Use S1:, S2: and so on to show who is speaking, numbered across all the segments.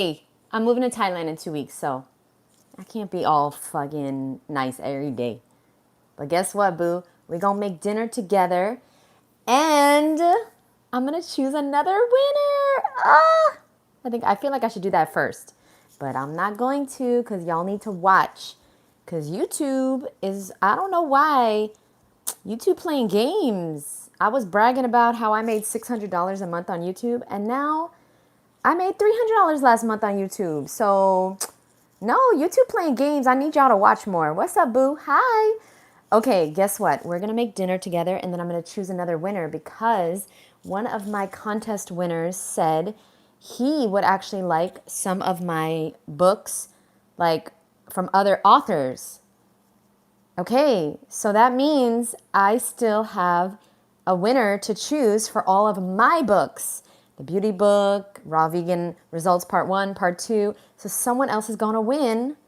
S1: Hey, I'm moving to Thailand in 2 weeks, so I can't be all fucking nice every day. But guess what, boo? We're gonna make dinner together and I'm gonna choose another winner. I feel like I should do that first, but I'm not going to because y'all need to watch. Because YouTube is, I don't know why, YouTube playing games. I was bragging about how I made $600 a month on YouTube, and now I made $300 last month on YouTube. So, no, YouTube playing games. I need y'all to watch more. What's up, boo? Hi. Okay, guess what? We're going to make dinner together, and then I'm going to choose another winner because one of my contest winners said he would actually like some of my books, like from other authors. Okay, so that means I still have a winner to choose for all of my books. The beauty book, raw vegan results part 1, part 2. So someone else is going to win,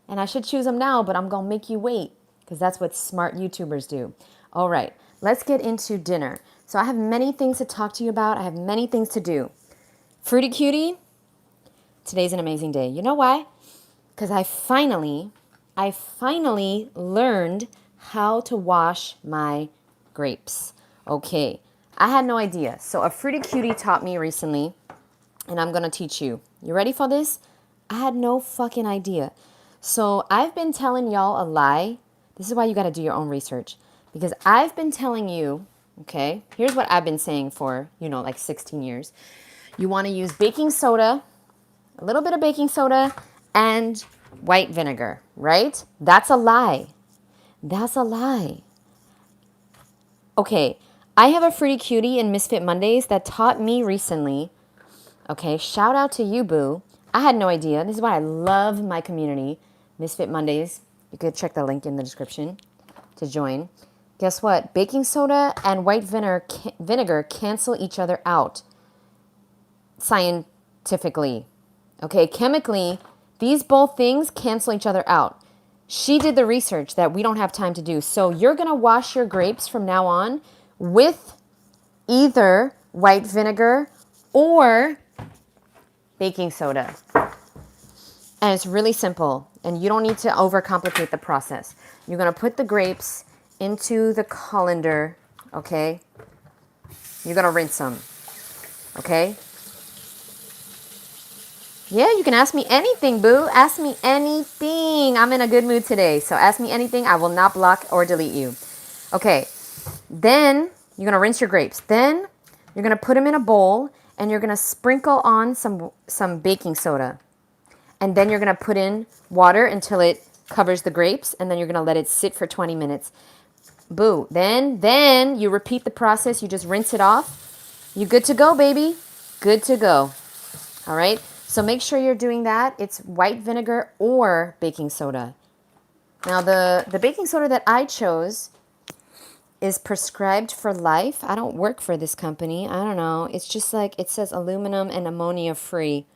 S1: and I should choose them now, but I'm going to make you wait because that's what smart YouTubers do. All right, let's get into dinner. So I have many things to talk to you about. I have many things to do. Fruity Cutie, today's an amazing day. You know why? Because I finally learned how to wash my grapes. Okay, I had no idea. So a Fruity Cutie taught me recently, and I'm going to teach you. You ready for this? I had no fucking idea. So I've been telling y'all a lie. This is why you got to do your own research. Because I've been telling you, okay, here's what I've been saying for, like 16 years. You want to use baking soda, a little bit of baking soda, and white vinegar, right? That's a lie. That's a lie. Okay, I have a Fruity Cutie in Misfit Mondays that taught me recently. Okay, shout out to you, boo. I had no idea. This is why I love my community, Misfit Mondays. You could check the link in the description to join. Guess what? Baking soda and white vinegar cancel each other out scientifically. Okay, chemically, these both things cancel each other out. She did the research that we don't have time to do. So you're going to wash your grapes from now on with either white vinegar or baking soda. And it's really simple. And you don't need to overcomplicate the process. You're going to put the grapes into the colander, okay? You're going to rinse them, okay? Yeah, you can ask me anything, boo. Ask me anything. I'm in a good mood today. So ask me anything. I will not block or delete you. Okay. Then you're going to rinse your grapes. Then you're going to put them in a bowl and you're going to sprinkle on some baking soda. And then you're going to put in water until it covers the grapes. And then you're going to let it sit for 20 minutes. Boo. Then you repeat the process. You just rinse it off. You good to go, baby. Good to go. All right. So make sure you're doing that. It's white vinegar or baking soda. Now, the baking soda that I chose is prescribed for life. I don't work for this company. I don't know. It's just like it says aluminum and ammonia free.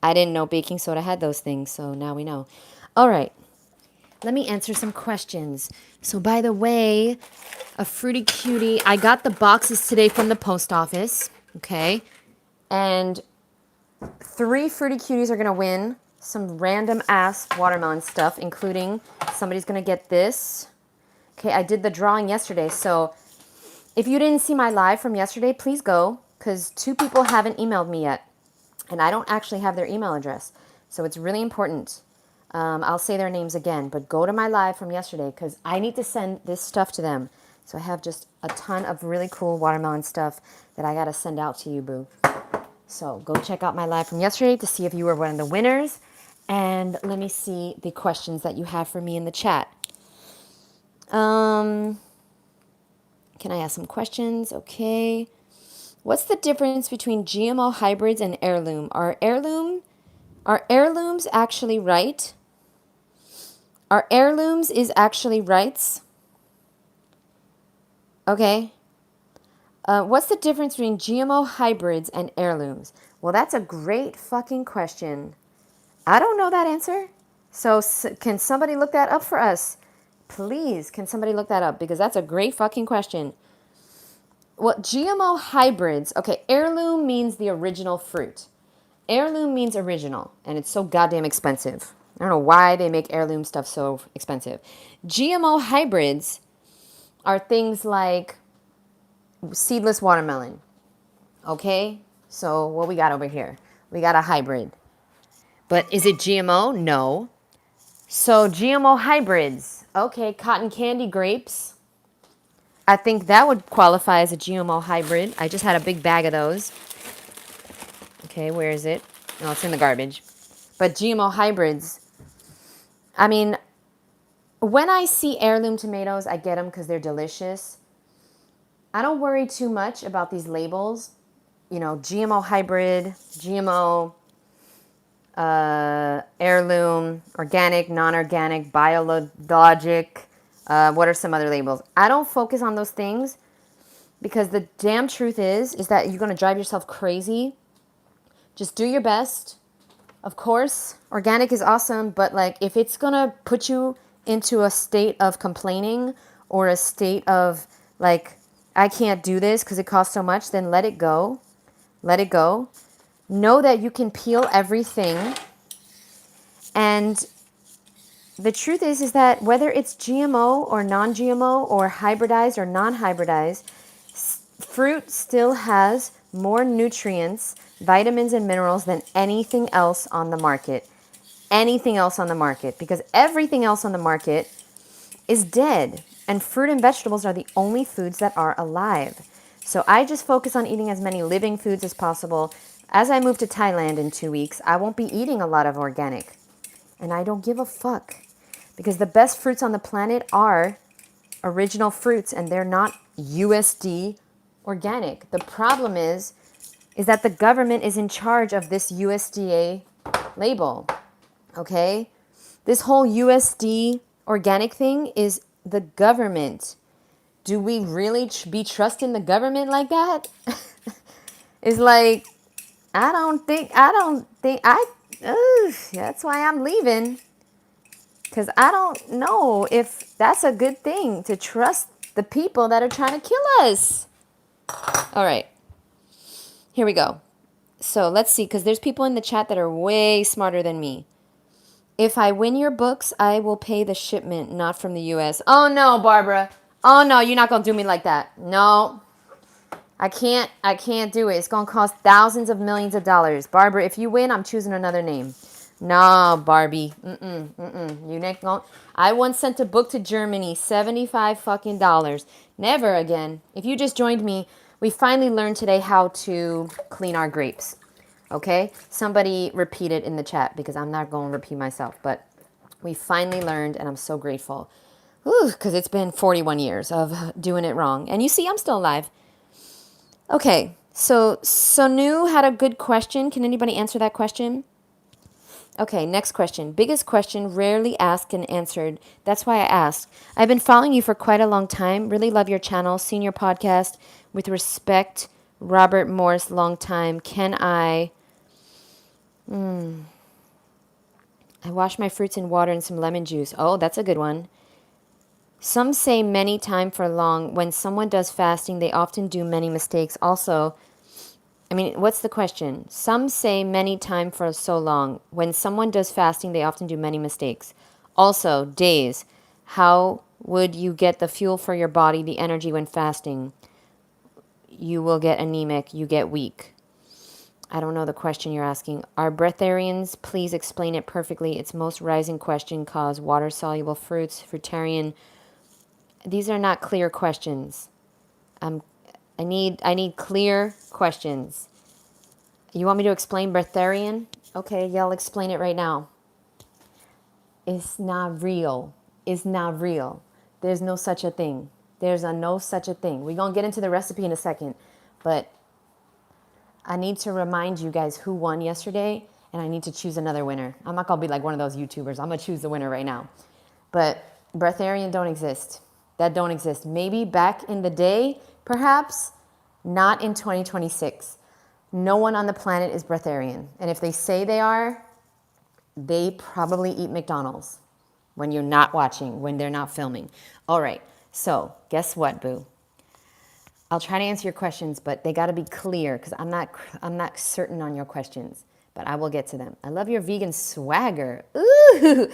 S1: I didn't know baking soda had those things, so now we know. All right. Let me answer some questions. So, by the way, a Fruity Cutie, I got the boxes today from the post office, okay? And 3 Fruity Cuties are going to win some random ass watermelon stuff, including somebody's going to get this. Okay, I did the drawing yesterday, so if you didn't see my live from yesterday, please go, because 2 people haven't emailed me yet, and I don't actually have their email address, so it's really important. I'll say their names again, but go to my live from yesterday, because I need to send this stuff to them. So I have just a ton of really cool watermelon stuff that I got to send out to you, boo. So go check out my live from yesterday to see if you were one of the winners. And let me see the questions that you have for me in the chat. Can I ask some questions? Okay. What's the difference between GMO hybrids and heirloom? Are heirlooms actually right? Are heirlooms is actually rights? Okay. What's the difference between GMO hybrids and heirlooms? Well, that's a great fucking question. I don't know that answer. So can somebody look that up for us? Please, can somebody look that up? Because that's a great fucking question. Well, GMO hybrids, okay, heirloom means the original fruit. Heirloom means original, and it's so goddamn expensive. I don't know why they make heirloom stuff so expensive. GMO hybrids are things like seedless watermelon. Okay? So what we got over here? We got a hybrid. But is it GMO? No. So GMO hybrids. Okay, cotton candy grapes. I think that would qualify as a GMO hybrid. I just had a big bag of those. Okay, where is it? No, it's in the garbage. But GMO hybrids, I mean, when I see heirloom tomatoes, I get them because they're delicious. I don't worry too much about these labels. You know, GMO hybrid, GMO, heirloom, organic, non-organic, biologic. What are some other labels? I don't focus on those things because the damn truth is that you're going to drive yourself crazy. Just do your best. Of course, organic is awesome, but like if it's going to put you into a state of complaining or a state of like, I can't do this because it costs so much, then let it go. Let it go. Know that you can peel everything. And the truth is that whether it's GMO or non-GMO or hybridized or non-hybridized, fruit still has more nutrients, vitamins, and minerals than anything else on the market. Anything else on the market. Because everything else on the market is dead. And fruit and vegetables are the only foods that are alive. So I just focus on eating as many living foods as possible. As I move to Thailand in 2 weeks, I won't be eating a lot of organic. And I don't give a fuck. Because the best fruits on the planet are original fruits, and they're not USD organic. The problem is that the government is in charge of this USDA label. Okay? This whole USD organic thing is the government. Do we really be trusting the government like that? It's like, that's why I'm leaving. Because I don't know if that's a good thing to trust the people that are trying to kill us. All right. Here we go. So let's see, because there's people in the chat that are way smarter than me. If I win your books, I will pay the shipment, not from the U.S. Oh, no, Barbara. Oh, no, you're not going to do me like that. No. I can't do it. It's going to cost thousands of millions of dollars. Barbara, if you win, I'm choosing another name. No, Barbie. You next going. I once sent a book to Germany, $75 fucking dollars. Never again. If you just joined me, we finally learned today how to clean our grapes. Okay? Somebody repeat it in the chat because I'm not going to repeat myself. But we finally learned, and I'm so grateful. Because it's been 41 years of doing it wrong. And you see, I'm still alive. Okay, so Sonu had a good question. Can anybody answer that question? Okay, next question. Biggest question, rarely asked and answered. That's why I asked. I've been following you for quite a long time. Really love your channel. Seen your podcast. With respect, Robert Morse, long time. Can I wash my fruits in water and some lemon juice. Oh, that's a good one. Some say many time for long. When someone does fasting, they often do many mistakes. Also, what's the question? Some say many time for so long. When someone does fasting, they often do many mistakes. Also, days. How would you get the fuel for your body, the energy when fasting? You will get anemic. You get weak. I don't know the question you're asking. Are breatharians? Please explain it perfectly. Its most rising question cause water-soluble fruits, fruitarian. These are not clear questions. I need clear questions. You want me to explain breatharian? Okay, yeah, I'll explain it right now. It's not real. It's not real. There's no such a thing. There's no such a thing. We're going to get into the recipe in a second. But I need to remind you guys who won yesterday. And I need to choose another winner. I'm not going to be like one of those YouTubers. I'm going to choose the winner right now. But breatharian don't exist. That don't exist. Maybe back in the day, perhaps. Not in 2026. No one on the planet is breatharian. And if they say they are, they probably eat McDonald's when you're not watching, when they're not filming. All right. So guess what, boo? I'll try to answer your questions, but they got to be clear because I'm not certain on your questions. but I will get to them. I love your vegan swagger. Ooh,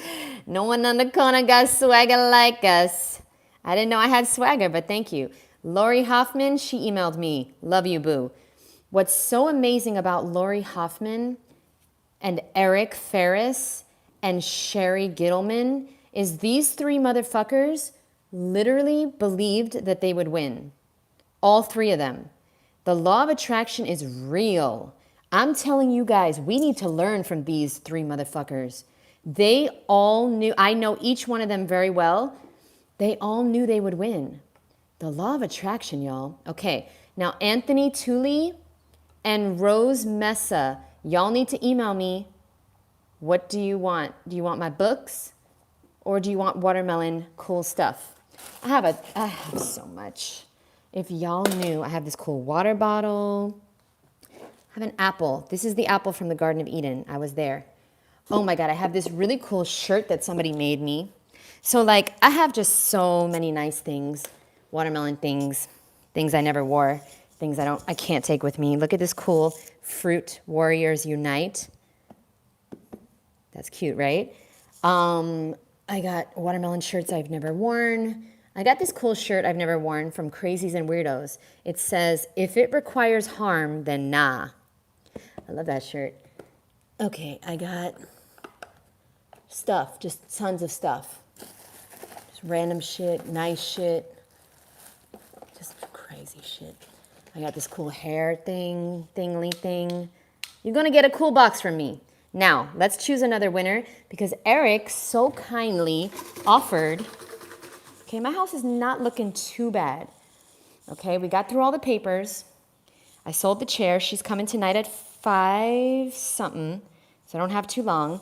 S1: no one on the corner got swagger like us. I didn't know I had swagger, but thank you. Lori Hoffman, she emailed me. Love you, boo. What's so amazing about Lori Hoffman and Eric Ferris and Sherry Gittleman is these three motherfuckers literally believed that they would win. All three of them. The law of attraction is real. I'm telling you guys, we need to learn from these three motherfuckers. They all knew, I know each one of them very well. They all knew they would win. The law of attraction, y'all. Okay, now Anthony Tooley and Rose Mesa, y'all need to email me. What do you want? Do you want my books or do you want watermelon cool stuff? I have so much. If y'all knew, I have this cool water bottle. I have an apple. This is the apple from the Garden of Eden. I was there. Oh my God, I have this really cool shirt that somebody made me. So like, I have just so many nice things. Watermelon things, things I never wore, things I can't take with me. Look at this cool Fruit Warriors Unite. That's cute, right? I got watermelon shirts I've never worn. I got this cool shirt I've never worn from Crazies and Weirdos. It says, if it requires harm, then nah. I love that shirt. Okay, I got stuff, just tons of stuff. Just random shit, nice shit. Just crazy shit. I got this cool hair thingly thing. You're gonna get a cool box from me. Now, let's choose another winner because Eric so kindly offered. Okay, my house is not looking too bad. Okay, we got through all the papers. I sold the chair. She's coming tonight at 5 something, so I don't have too long.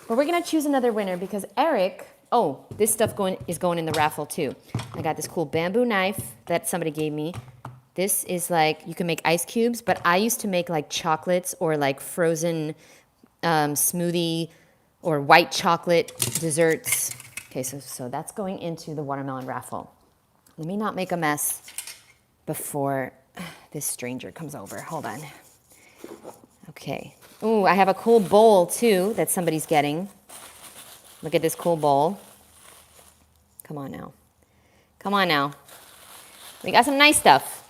S1: But we're gonna choose another winner because Eric, oh, this stuff is going in the raffle too. I got this cool bamboo knife that somebody gave me. This is like, you can make ice cubes, but I used to make like chocolates or like frozen smoothie or white chocolate desserts. Okay, so that's going into the watermelon raffle. Let me not make a mess before this stranger comes over. Hold on. Okay. Ooh, I have a cool bowl too that somebody's getting. Look at this cool bowl. Come on now. Come on now. We got some nice stuff.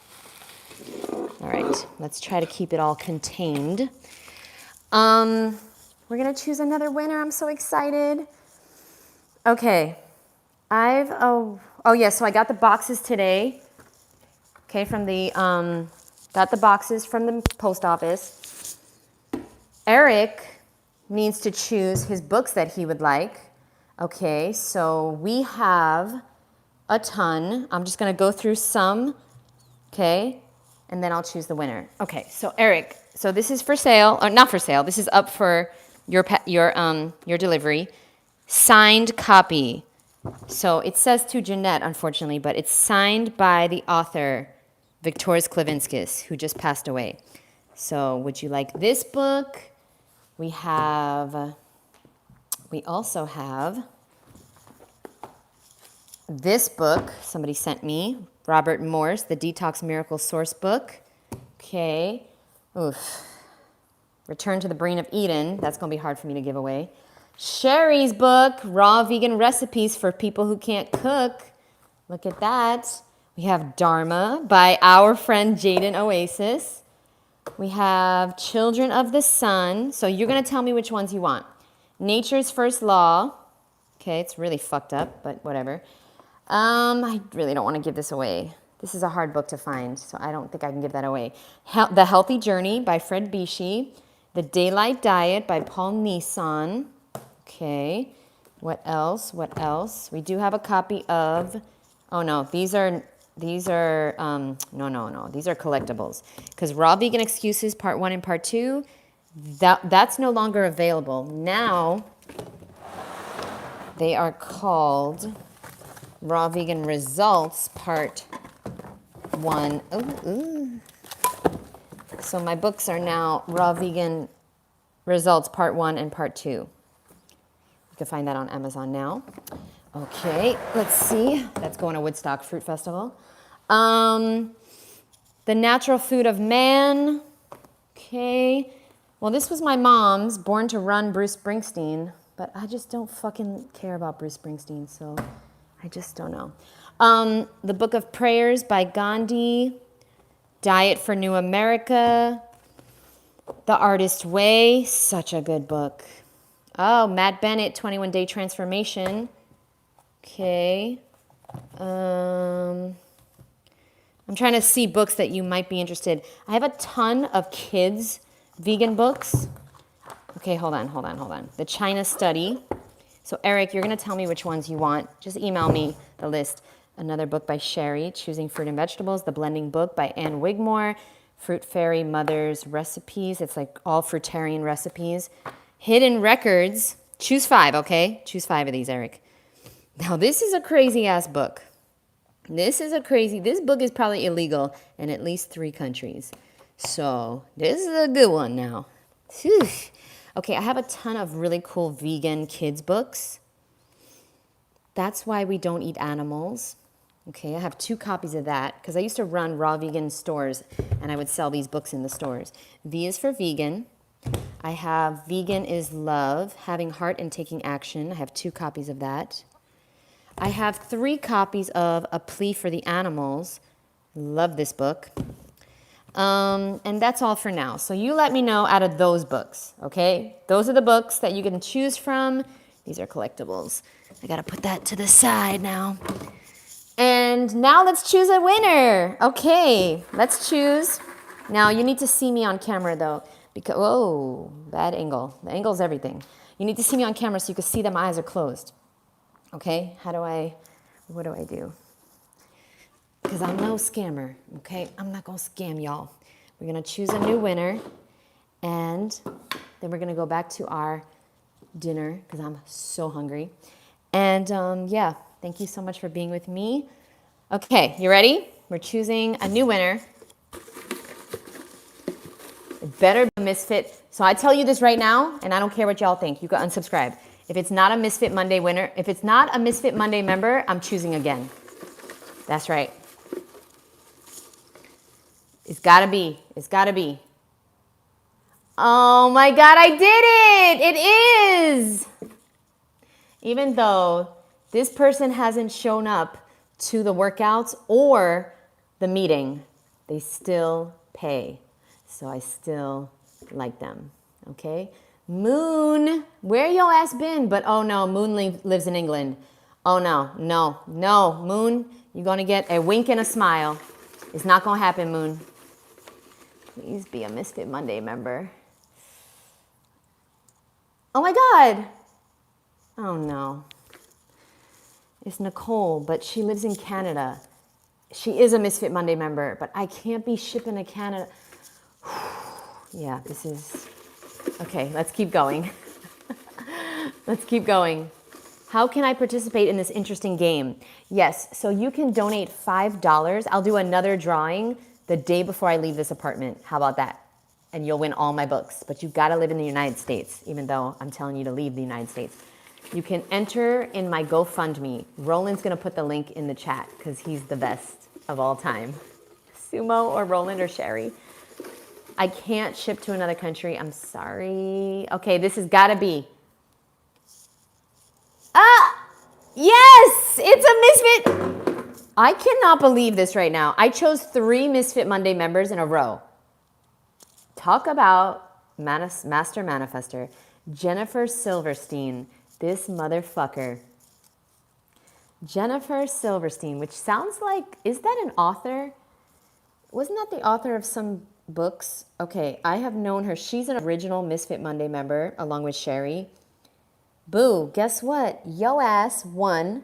S1: All right, let's try to keep it all contained. We're gonna choose another winner. I'm so excited. Okay, so I got the boxes today. Okay, got the boxes from the post office. Eric needs to choose his books that he would like. Okay, so we have a ton. I'm just gonna go through some, okay, and then I'll choose the winner. Okay, so Eric, so this is for sale, or not for sale. This is up for your delivery. Signed copy. So it says to Jeanette, unfortunately, but it's signed by the author, Viktoras Klevinskis, who just passed away. So would you like this book? We also have this book somebody sent me, Robert Morse, the Detox Miracle Source book. Okay. Oof. Return to the Brain of Eden. That's going to be hard for me to give away. Sherry's book, Raw Vegan Recipes for People Who Can't Cook. Look at that. We have Dharma by our friend Jaden Oasis. We have Children of the Sun. So you're going to tell me which ones you want. Nature's First Law. Okay, it's really fucked up, but whatever. I really don't want to give this away. This is a hard book to find, so I don't think I can give that away. The Healthy Journey by Fred Bishi. The Daylight Diet by Paul Nissan. Okay. What else? What else? We do have a copy of, oh no, these are These are, no. These are collectibles. Because Raw Vegan Excuses Part 1 and Part 2, that's no longer available. Now, they are called Raw Vegan Results Part 1. Ooh. So my books are now Raw Vegan Results Part 1 and Part 2. You can find that on Amazon now. Okay, let's see. That's going to Woodstocck Fruit Festival. The Natural Food of Man. Okay. Well, this was my mom's, Born to Run, Bruce Springsteen, but I just don't fucking care about Bruce Springsteen, so I just don't know. The Book of Prayers by Gandhi, Diet for New America, The Artist's Way, such a good book. Oh, Matt Bennett, 21-Day Transformation. Okay. I'm trying to see books that you might be interested. I have a ton of kids' vegan books. Okay, hold on. The China Study. So Eric, you're going to tell me which ones you want. Just email me the list. Another book by Sherry, Choosing Fruit and Vegetables. The Blending Book by Anne Wigmore. Fruit Fairy Mother's Recipes. It's like all fruitarian recipes. Hidden Records. Choose 5, okay? Choose 5 of these, Eric. Now, this is a crazy-ass book. This book is probably illegal in at least 3 countries. So, this is a good one now. Whew. Okay, I have a ton of really cool vegan kids books. That's Why We Don't Eat Animals. Okay, I have 2 copies of that because I used to run raw vegan stores and I would sell these books in the stores. V is for vegan. I have Vegan is Love, Having Heart and Taking Action. I have 2 copies of that. I have 3 copies of A Plea for the Animals. Love this book. And that's all for now. So you let me know out of those books, okay? Those are the books that you can choose from. These are collectibles. I got to put that to the side now. And now let's choose a winner. Okay, let's choose. Now you need to see me on camera though. Because, whoa, bad angle. The angle's everything. You need to see me on camera so you can see that my eyes are closed. Okay, what do I do? Because I'm no scammer, okay? I'm not going to scam y'all. We're going to choose a new winner, and then we're going to go back to our dinner because I'm so hungry. And yeah, thank you so much for being with me. Okay, you ready? We're choosing a new winner. It better be Misfit. So I tell you this right now, and I don't care what y'all think. You can unsubscribe. If it's not a Misfit Monday winner, if it's not a Misfit Monday member, I'm choosing again. That's right. It's gotta be. It's gotta be. Oh my God, I did it! It is! Even though this person hasn't shown up to the workouts or the meeting, they still pay. So I still like them, okay? Moon, where your ass been? But oh no, Moon lives in England. Oh no, Moon, you're gonna get a wink and a smile. It's not gonna happen, Moon. Please be a Misfit Monday member. Oh my God. Oh no. It's Nicole, but she lives in Canada. She is a Misfit Monday member, but I can't be shipping to Canada. Yeah, this is... Okay, let's keep going. Let's keep going. How can I participate in this interesting game? Yes, so you can donate $5. I'll do another drawing the day before I leave this apartment. How about that? And you'll win all my books. But you've got to live in the United States, even though I'm telling you to leave the United States. You can enter in my GoFundMe. Roland's going to put the link in the chat because he's the best of all time. Sumo or Roland or Sherry. I can't ship to another country. I'm sorry. Okay, this has got to be. Ah! Yes! It's a Misfit. I cannot believe this right now. I chose 3 Misfit Monday members in a row. Talk about Master Manifester. Jennifer Silverstein. This motherfucker. Jennifer Silverstein, which sounds like, is that an author? Wasn't that the author of some books? Okay, I have known her. She's an original Misfit Monday member along with Sherry. Boo, guess what? Yo ass won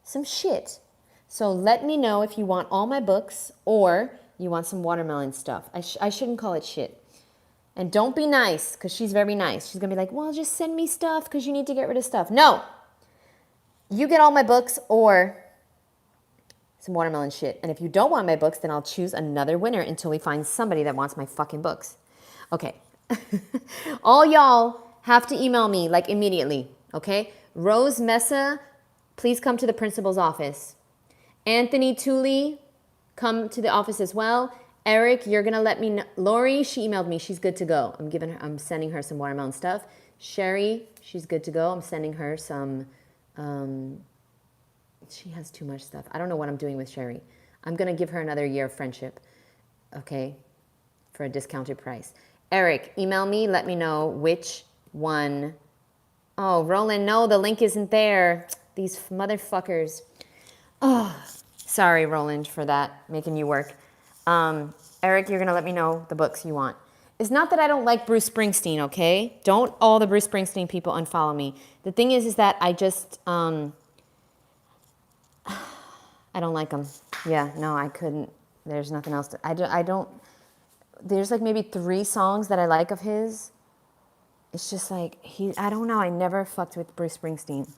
S1: some shit. So let me know if you want all my books or you want some watermelon stuff. I shouldn't call it shit. And don't be nice, because she's very nice. She's going to be like, well, just send me stuff because you need to get rid of stuff. No. You get all my books or some watermelon shit. And if you don't want my books, then I'll choose another winner until we find somebody that wants my fucking books. Okay. All y'all have to email me, like, immediately, okay? Rose Mesa, please come to the principal's office. Anthony Tooley, come to the office as well. Eric, you're going to let me know. Lori, she emailed me. She's good to go. I'm sending her some watermelon stuff. Sherry, she's good to go. I'm sending her some, she has too much stuff. I don't know what I'm doing with Sherry. I'm going to give her another year of friendship, okay, for a discounted price. Eric, email me. Let me know which one. Oh, Roland, no, the link isn't there. These motherfuckers. Oh, sorry, Roland, for that, making you work. Eric, you're going to let me know the books you want. It's not that I don't like Bruce Springsteen, okay? Don't all the Bruce Springsteen people unfollow me. The thing is that I just, I don't like him. Yeah, no, I couldn't. There's nothing else. I don't, there's like maybe 3 songs that I like of his. It's just like, I don't know. I never fucked with Bruce Springsteen.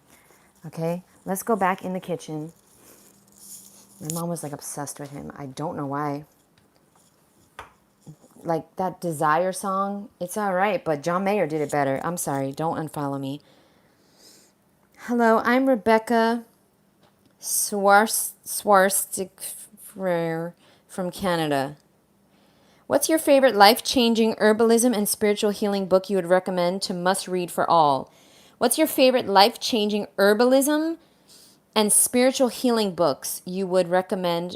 S1: Okay, let's go back in the kitchen. My mom was like obsessed with him. I don't know why. Like that Desire song, it's all right, but John Mayer did it better. I'm sorry, don't unfollow me. Hello, I'm Rebecca Swarstik from Canada. What's your favorite life-changing herbalism and spiritual healing book you would recommend to must-read for all? What's your favorite life-changing herbalism and spiritual healing books you would recommend?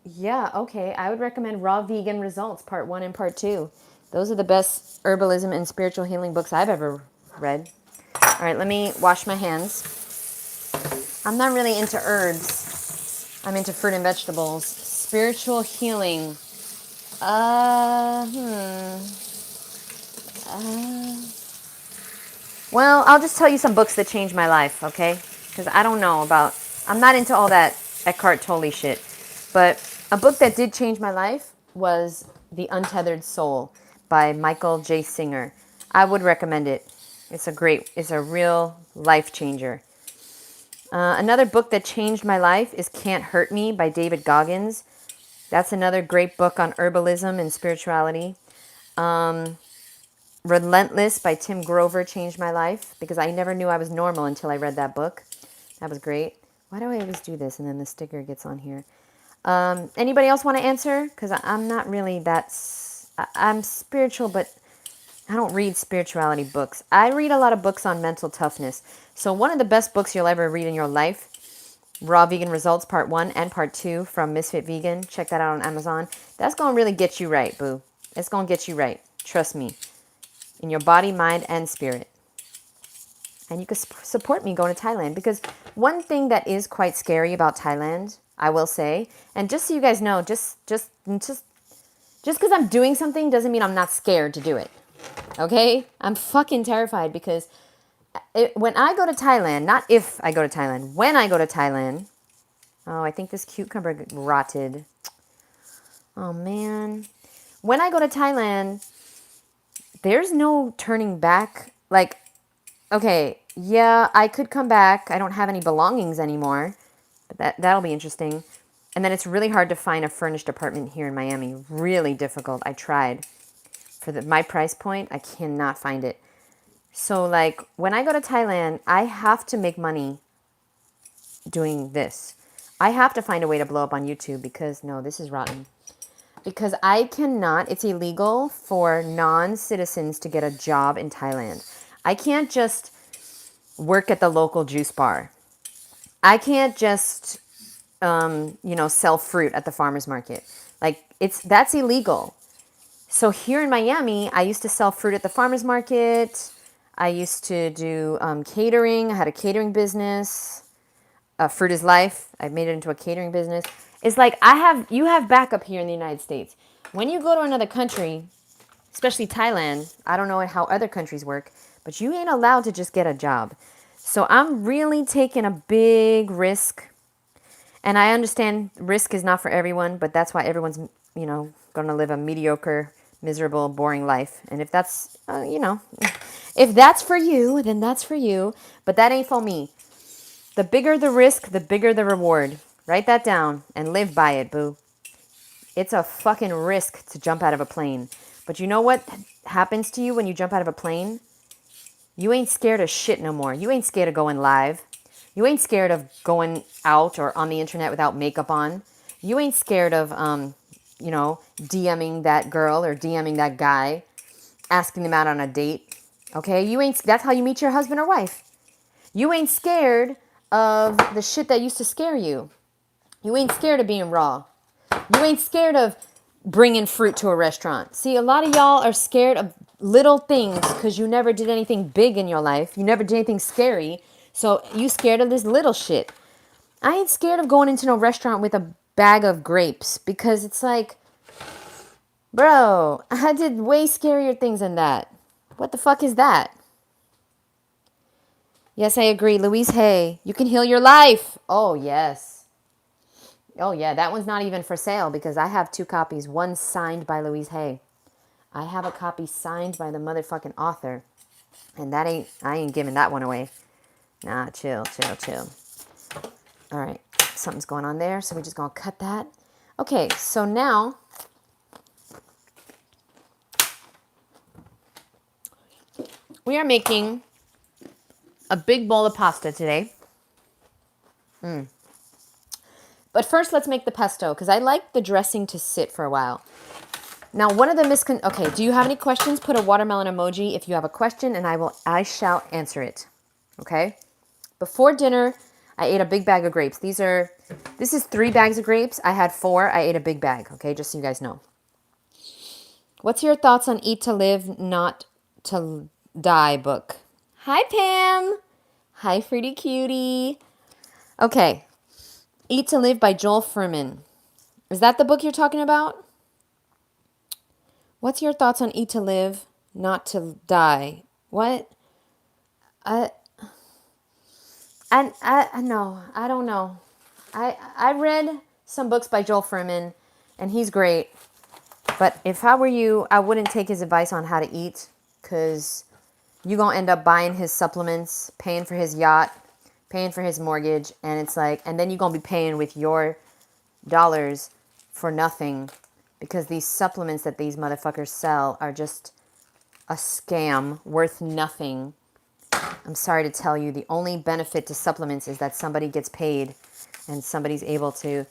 S1: Yeah, okay. I would recommend Raw Vegan Results, Part 1 and Part 2. Those are the best herbalism and spiritual healing books I've ever read. All right, let me wash my hands. I'm not really into herbs. I'm into fruit and vegetables. Spiritual healing. Well, I'll just tell you some books that changed my life, okay? Because I don't know about, I'm not into all that Eckhart Tolle shit. But a book that did change my life was The Untethered Soul by Michael J. Singer. I would recommend it. It's a real life changer. Another book that changed my life is Can't Hurt Me by David Goggins. That's another great book on herbalism and spirituality. Relentless by Tim Grover changed my life because I never knew I was normal until I read that book. That was great. Why do I always do this and then the sticker gets on here? Anybody else want to answer? Because I'm not really that... I'm spiritual, but I don't read spirituality books. I read a lot of books on mental toughness. So one of the best books you'll ever read in your life, Raw Vegan Results Part 1 and Part 2 from Misfit Vegan. Check that out on Amazon. That's going to really get you right, boo. It's going to get you right. Trust me. In your body, mind, and spirit. And you can support me going to Thailand. Because one thing that is quite scary about Thailand, I will say, and just so you guys know, just because I'm doing something doesn't mean I'm not scared to do it. Okay? I'm fucking terrified because when I go to Thailand, not if I go to Thailand, when I go to Thailand, oh, I think this cucumber rotted. Oh, man. When I go to Thailand, there's no turning back. Like, okay, yeah, I could come back. I don't have any belongings anymore. But that'll be interesting. And then it's really hard to find a furnished apartment here in Miami. Really difficult. I tried. For my price point, I cannot find it. So, like, when I go to Thailand, I have to make money doing this. I have to find a way to blow up on YouTube because, no, this is rotten. Because I cannot, it's illegal for non-citizens to get a job in Thailand. I can't just work at the local juice bar. I can't just, sell fruit at the farmer's market. Like, that's illegal. So here in Miami, I used to sell fruit at the farmer's market. I used to do catering. I had a catering business. Fruit is Life. I made it into a catering business. It's like you have backup here in the United States. When you go to another country, especially Thailand, I don't know how other countries work, but you ain't allowed to just get a job. So I'm really taking a big risk. And I understand risk is not for everyone, but that's why everyone's, going to live a mediocre, miserable, boring life. And if that's, if that's for you, then that's for you. But that ain't for me. The bigger the risk, the bigger the reward. Write that down and live by it, boo. It's a fucking risk to jump out of a plane. But you know what happens to you when you jump out of a plane? You ain't scared of shit no more. You ain't scared of going live. You ain't scared of going out or on the internet without makeup on. You ain't scared of DMing that girl or DMing that guy, asking them out on a date. Okay, that's how you meet your husband or wife. You ain't scared of the shit that used to scare you. You ain't scared of being raw. You ain't scared of bringing fruit to a restaurant. See, a lot of y'all are scared of little things because you never did anything big in your life. You never did anything scary. So you scared of this little shit. I ain't scared of going into no restaurant with a bag of grapes because it's like, bro, I did way scarier things than that. What the fuck is that? Yes, I agree. Louise Hay, you can heal your life. Oh, yes. Oh, yeah. That one's not even for sale because I have 2 copies. One signed by Louise Hay. I have a copy signed by the motherfucking author. And I ain't giving that one away. Nah, chill. All right. Something's going on there. So we're just going to cut that. Okay. So now we are making a big bowl of pasta today. But first, let's make the pesto because I like the dressing to sit for a while. Now, one of the okay, do you have any questions? Put a watermelon emoji if you have a question, and I shall answer it. Okay? Before dinner, I ate a big bag of grapes. This is 3 bags of grapes. I had 4. I ate a big bag. Okay, just so you guys know. What's your thoughts on Eat to Live, Not to Die book? Hi, Pam. Hi, Fruity Cutie. Okay. Eat to Live by Joel Fuhrman. Is that the book you're talking about? What's your thoughts on Eat to Live, Not to Die? What? No, I don't know. I read some books by Joel Fuhrman, and he's great. But if I were you, I wouldn't take his advice on how to eat, because you're going to end up buying his supplements, paying for his yacht, paying for his mortgage, and it's like, and then you're going to be paying with your dollars for nothing, because these supplements that these motherfuckers sell are just a scam worth nothing. I'm sorry to tell you, the only benefit to supplements is that somebody gets paid and somebody's able to,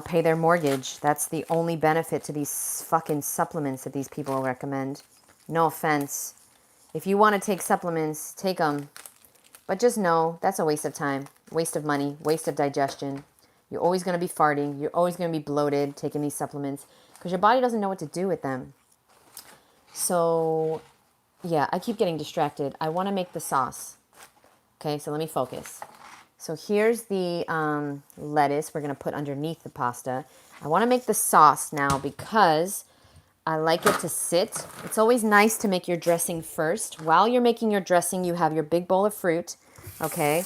S1: pay their mortgage. That's the only benefit to these fucking supplements that these people recommend. No offense. If you want to take supplements, take them. But just know that's a waste of time, waste of money, waste of digestion. You're always going to be farting. You're always going to be bloated taking these supplements because your body doesn't know what to do with them. So, yeah, I keep getting distracted. I want to make the sauce. Okay, so let me focus. So here's the lettuce we're going to put underneath the pasta. I want to make the sauce now because I like it to sit. It's always nice to make your dressing first. While you're making your dressing, you have your big bowl of fruit. Okay,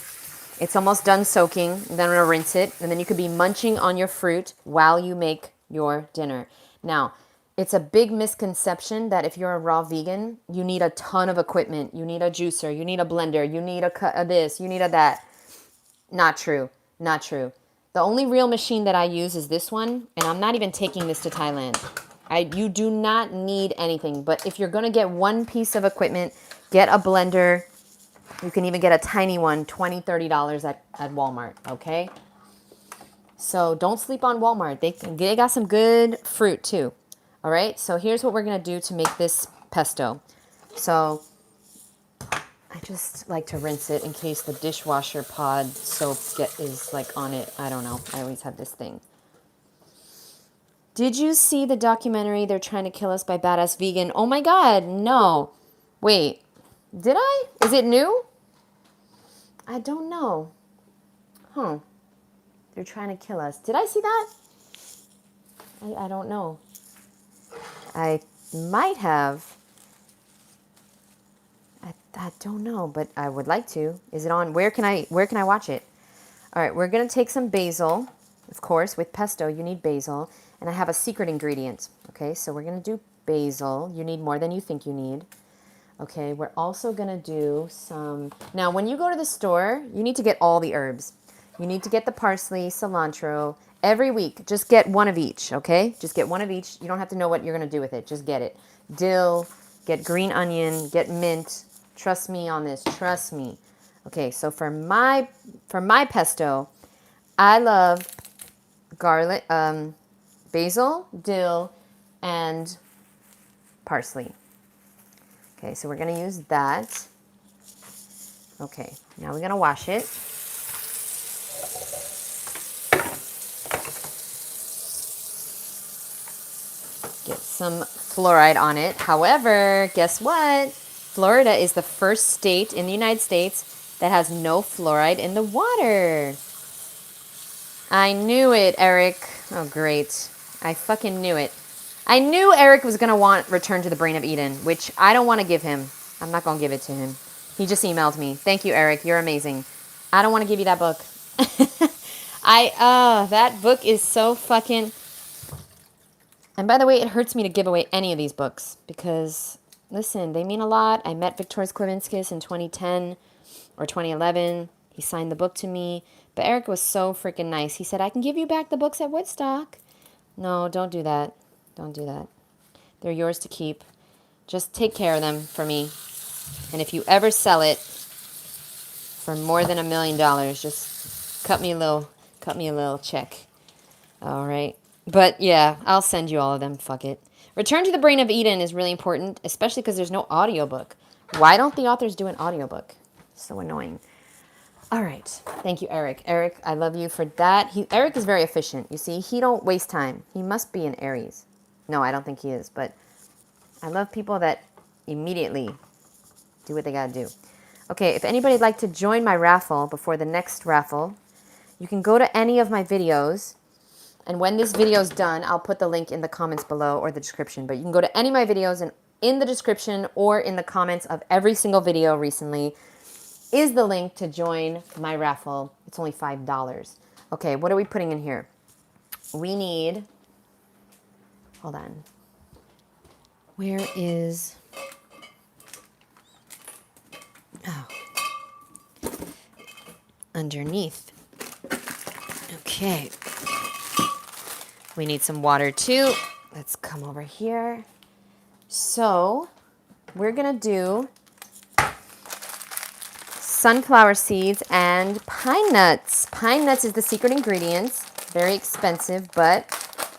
S1: it's almost done soaking. And then I'm going to rinse it. And then you could be munching on your fruit while you make your dinner. Now, it's a big misconception that if you're a raw vegan, you need a ton of equipment. You need a juicer. You need a blender. You need a this. You need a that. Not true. Not true. The only real machine that I use is this one. And I'm not even taking this to Thailand. You do not need anything. But if you're going to get one piece of equipment, get a blender. You can even get a tiny one, $20, $30 at Walmart. Okay? So don't sleep on Walmart. They got some good fruit too. All right, so here's what we're going to do to make this pesto. So I just like to rinse it in case the dishwasher pod soap is like on it. I don't know. I always have this thing. Did you see the documentary They're Trying to Kill Us by Badass Vegan? Oh my God, no. Wait, did I? Is it new? I don't know. Huh. They're trying to kill us. Did I see that? I don't know. I might have. I don't know, but I would like to. Is it on? Where can I watch it? All right, we're going to take some basil. Of course, with pesto, you need basil. And I have a secret ingredient. Okay, so we're going to do basil. You need more than you think you need. Okay, we're also going to do some... Now, when you go to the store, you need to get all the herbs. You need to get the parsley, cilantro. Every week, just get one of each, okay? Just get one of each. You don't have to know what you're going to do with it. Just get it. Dill, get green onion, get mint. Trust me on this. Trust me. Okay, so for my pesto, I love garlic, basil, dill, and parsley. Okay, so we're gonna use that. Okay, now we're gonna wash it. Get some fluoride on it. However, guess what? Florida is the first state in the United States that has no fluoride in the water. I knew it, Eric. Oh, great. I fucking knew it. I knew Eric was going to want Return to the Brain of Eden, which I don't want to give him. I'm not going to give it to him. He just emailed me. Thank you, Eric. You're amazing. I don't want to give you that book. That book is so fucking... And by the way, it hurts me to give away any of these books because, listen, they mean a lot. I met Viktoras Klevinskis in 2010 or 2011. He signed the book to me. But Eric was so freaking nice. He said, I can give you back the books at Woodstocck. No, don't do that. Don't do that. They're yours to keep. Just take care of them for me. And if you ever sell it for more than $1 million, just cut me a little check. All right. But yeah, I'll send you all of them. Fuck it. Return to the Brain of Eden is really important, especially because there's no audiobook. Why don't the authors do an audiobook? So annoying. All right. Thank you, Eric. Eric, I love you for that. Eric is very efficient. You see, he don't waste time. He must be an Aries. No, I don't think he is, but I love people that immediately do what they got to do. Okay, if anybody'd like to join my raffle before the next raffle, you can go to any of my videos. And when this video is done, I'll put the link in the comments below or the description. But you can go to any of my videos, and in the description or in the comments of every single video recently is the link to join my raffle. It's only $5. Okay, what are we putting in here? We need... Hold on. Where is... Oh. Underneath. Okay. We need some water too. Let's come over here. So we're going to do sunflower seeds and pine nuts. Pine nuts is the secret ingredient. Very expensive, but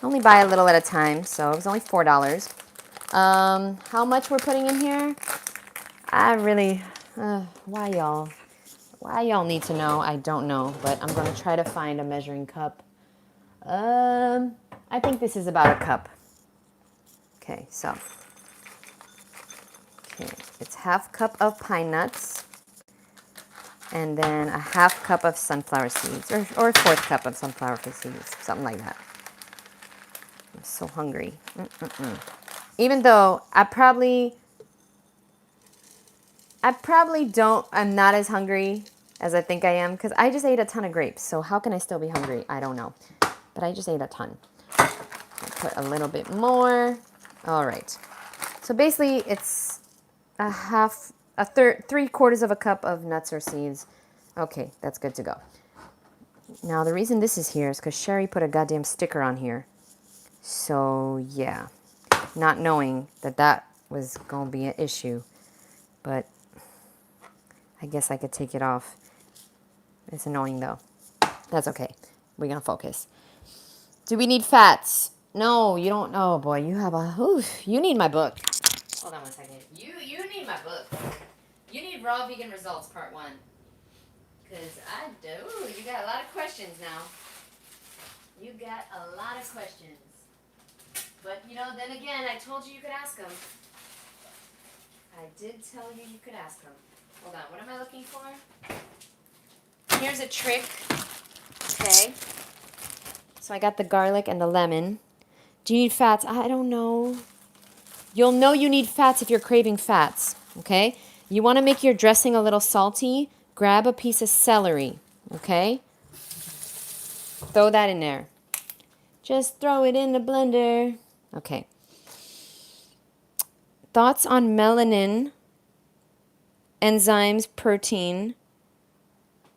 S1: only buy a little at a time. So it was only $4. How much we're putting in here? I really, why y'all need to know? I don't know, but I'm going to try to find a measuring cup. I think this is about a cup. Okay, so. Okay, it's half cup of pine nuts. And then a half cup of sunflower seeds. Or a fourth cup of sunflower seeds. Something like that. I'm so hungry. Even though I'm not as hungry as I think I am. Because I just ate a ton of grapes. So how can I still be hungry? I don't know. But I just ate a ton. I'll put a little bit more. All right. So basically, it's three-quarters of a cup of nuts or seeds. Okay, that's good to go. Now, the reason this is here is because Sherry put a goddamn sticker on here. So, yeah. Not knowing that was going to be an issue. But I guess I could take it off. It's annoying, though. That's okay. We're going to focus. Do we need fats? No, you don't. Oh, boy, you need my book. Hold on one second. You need my book. You need Raw Vegan Results Part 1. Because I do. You got a lot of questions now. You got a lot of questions. But, then again, I told you could ask them. I did tell you could ask them. Hold on. What am I looking for? Here's a trick. Okay. So I got the garlic and the lemon. Do you need fats? I don't know. You'll know you need fats if you're craving fats, okay? You want to make your dressing a little salty, grab a piece of celery, okay? Throw that in there. Just throw it in the blender. Okay. Thoughts on melanin, enzymes, protein,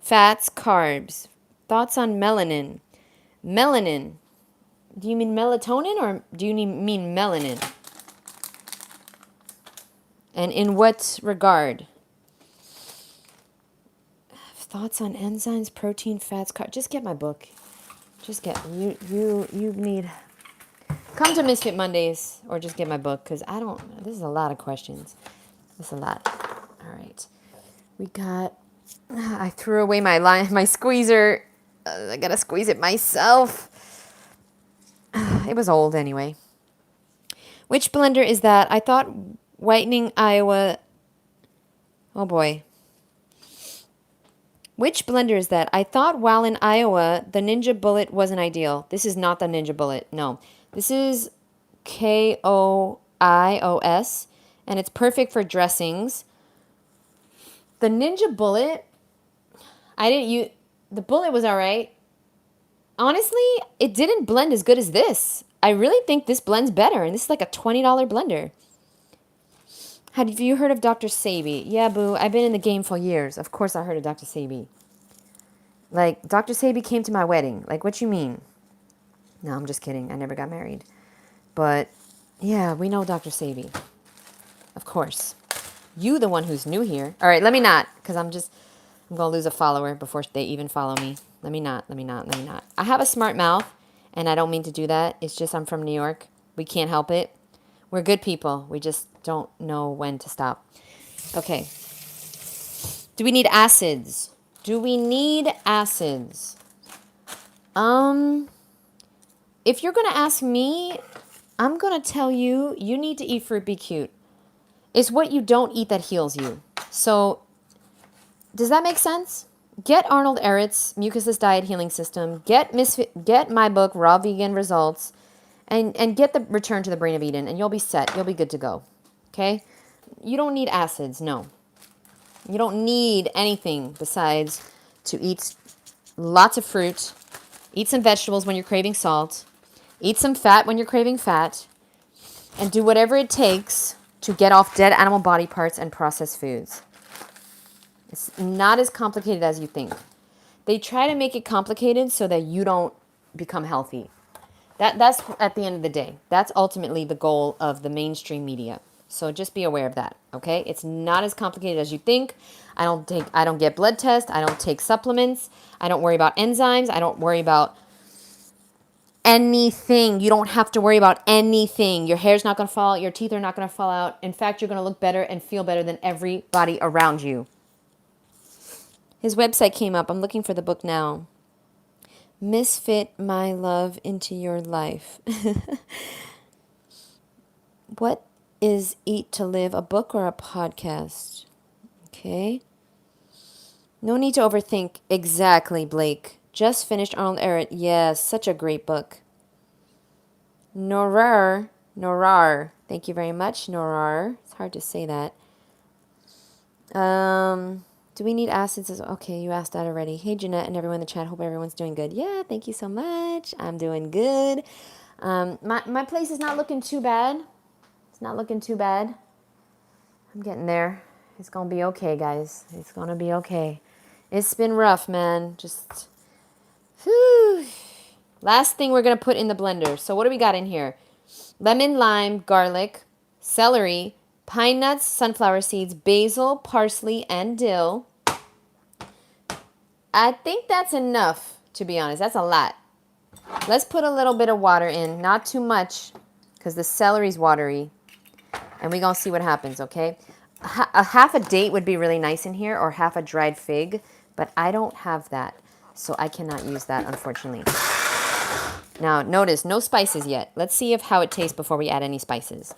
S1: fats, carbs. Thoughts on melanin. Melanin. Do you mean melatonin or do you mean melanin? And in what regard? Thoughts on enzymes, protein, fats, carbs. Just get my book. Just get you need Come to Misfit Mondays or just get my book because this is a lot of questions. This is a lot. All right. I threw away my squeezer. I got to squeeze it myself. It was old anyway. Which blender is that? I thought whitening Iowa. Oh boy. Which blender is that? I thought while in Iowa, the Ninja Bullet wasn't ideal. This is not the Ninja Bullet. No. This is KOIOS, and it's perfect for dressings. The Ninja Bullet, the Bullet was all right. Honestly, it didn't blend as good as this. I really think this blends better, and this is like a $20 blender. Have you heard of Dr. Sebi? Yeah, boo, I've been in the game for years. Of course I heard of Dr. Sebi. Like, Dr. Sebi came to my wedding. Like, what you mean? No, I'm just kidding. I never got married. But, yeah, we know Dr. Sebi. Of course. You the one who's new here. All right, let me not, because I'm going to lose a follower before they even follow me. Let me not. I have a smart mouth, and I don't mean to do that. It's just I'm from New York. We can't help it. We're good people. We just don't know when to stop. Okay. Do we need acids? If you're going to ask me, I'm going to tell you, you need to eat FruitBeCute. It's what you don't eat that heals you. So, does that make sense? Get Arnold Ehret's Mucusless Diet Healing System. Get my book, Raw Vegan Results. And get the Return to the Brain of Eden. And you'll be set. You'll be good to go. Okay? You don't need acids. No. You don't need anything besides to eat lots of fruit. Eat some vegetables when you're craving salt. Eat some fat when you're craving fat. And do whatever it takes to get off dead animal body parts and processed foods. It's not as complicated as you think. They try to make it complicated so that you don't become healthy. That's at the end of the day. That's ultimately the goal of the mainstream media. So just be aware of that, okay? It's not as complicated as you think. I don't get blood tests. I don't take supplements. I don't worry about enzymes. I don't worry about anything. You don't have to worry about anything. Your hair's not going to fall out. Your teeth are not going to fall out. In fact, you're going to look better and feel better than everybody around you. His website came up. I'm looking for the book now. Misfit My Love into Your Life. What is Eat to Live, a book or a podcast? Okay. No need to overthink. Exactly, Blake. Just finished Arnold Ehret. Yes, such a great book. Norar. Thank you very much, Norar. It's hard to say that. Do we need acids? Okay, you asked that already. Hey, Jeanette and everyone in the chat. Hope everyone's doing good. Yeah, thank you so much. I'm doing good. My place is not looking too bad. It's not looking too bad. I'm getting there. It's going to be okay, guys. It's going to be okay. It's been rough, man. Just, whew. Last thing we're going to put in the blender. So what do we got in here? Lemon, lime, garlic, celery, pine nuts, sunflower seeds, basil, parsley, and dill. I think that's enough, to be honest. That's a lot. Let's put a little bit of water in. Not too much, because the celery's watery. And we're going to see what happens, okay? Half a date would be really nice in here, or half a dried fig. But I don't have that, so I cannot use that, unfortunately. Now, notice, no spices yet. Let's see how it tastes before we add any spices.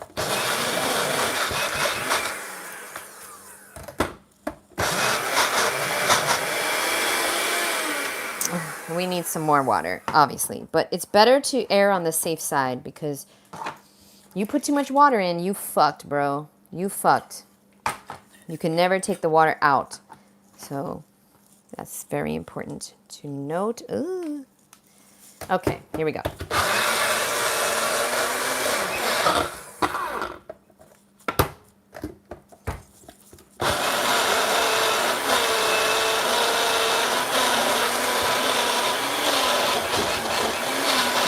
S1: We need some more water, obviously. But it's better to err on the safe side because you put too much water in, you fucked, bro. You fucked. You can never take the water out. So that's very important to note. Ooh. Okay, here we go.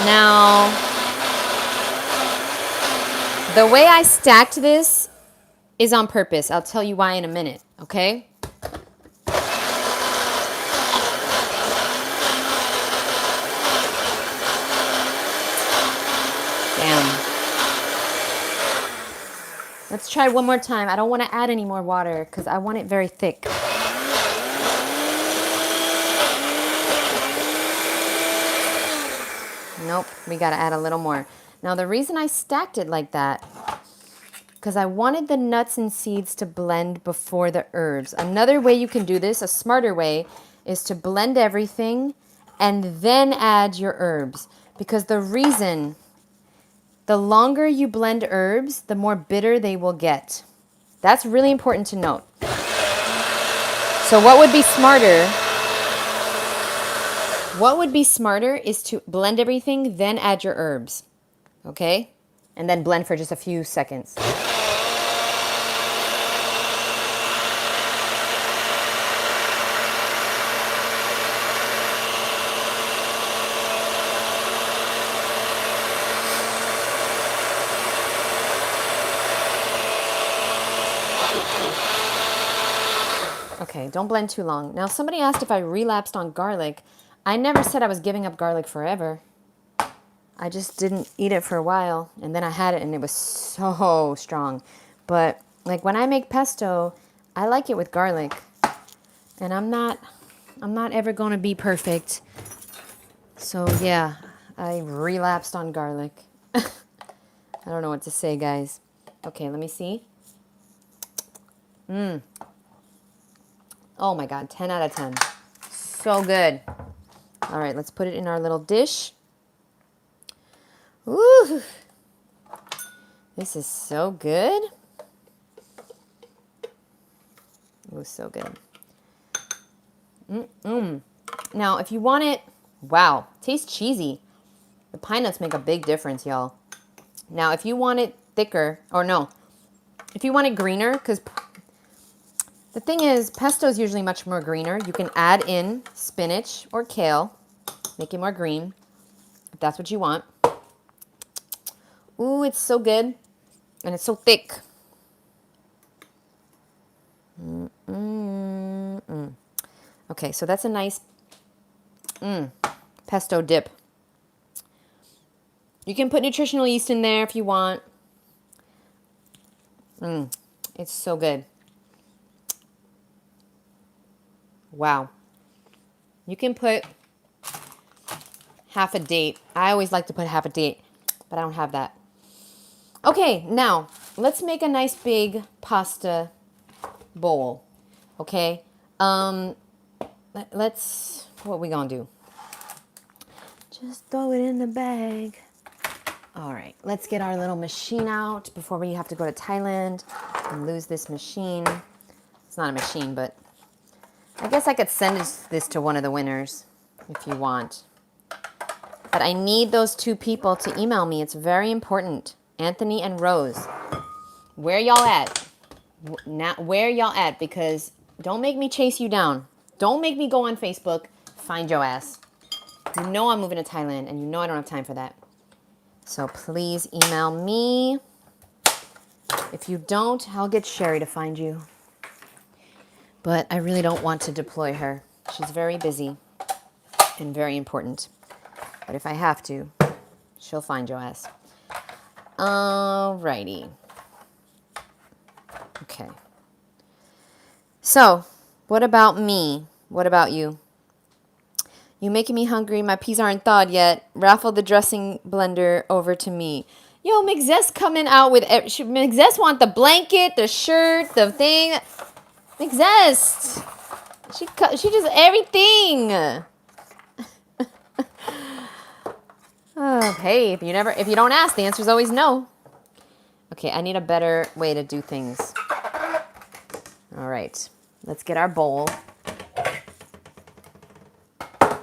S1: Now, the way I stacked this is on purpose. I'll tell you why in a minute, okay? Damn. Let's try one more time. I don't want to add any more water because I want it very thick. Nope, we got to add a little more. Now, the reason I stacked it like that, because I wanted the nuts and seeds to blend before the herbs. Another way you can do this, a smarter way, is to blend everything and then add your herbs. Because the reason, the longer you blend herbs, the more bitter they will get. That's really important to note. So what would be smarter? What would be smarter is to blend everything, then add your herbs. Okay? And then blend for just a few seconds. Okay, don't blend too long. Now, somebody asked if I relapsed on garlic. I never said I was giving up garlic forever. I just didn't eat it for a while, and then I had it, and it was so strong. But, like, when I make pesto, I like it with garlic. And I'm not ever going to be perfect. So, yeah, I relapsed on garlic. I don't know what to say, guys. Okay, let me see. Oh my God, 10 out of 10. So good. All right, let's put it in our little dish. Ooh, this is so good. It was so good. Now, if you want it, wow, tastes cheesy. The pine nuts make a big difference, y'all. Now, if you want it thicker, or no, if you want it greener, because the thing is, pesto is usually much more greener. You can add in spinach or kale, make it more green, if that's what you want. Ooh, it's so good, and it's so thick. Okay, so that's a nice pesto dip. You can put nutritional yeast in there if you want. It's so good. Wow. You can put half a date. I always like to put half a date, but I don't have that. Okay, now let's make a nice big pasta bowl. Okay. Let's, what are we gonna do? Just throw it in the bag. All right, let's get our little machine out before we have to go to Thailand and lose this machine. It's not a machine, but I guess I could send this to one of the winners if you want. But I need those two people to email me. It's very important. Anthony and Rose. Where y'all at? Now, where y'all at? Because don't make me chase you down. Don't make me go on Facebook, find your ass. You know I'm moving to Thailand, and you know I don't have time for that. So please email me. If you don't, I'll get Sherry to find you. But I really don't want to deploy her. She's very busy and very important. But if I have to, she'll find your ass. Alrighty. Okay. So, what about me? What about you? You making me hungry. My peas aren't thawed yet. Raffle the dressing blender over to me. Yo, Ms.'s coming out with... Ms. want the blanket, the shirt, the thing. Ms. She does everything. Oh, hey, if you don't ask, the answer is always no. Okay, I need a better way to do things. All right, let's get our bowl.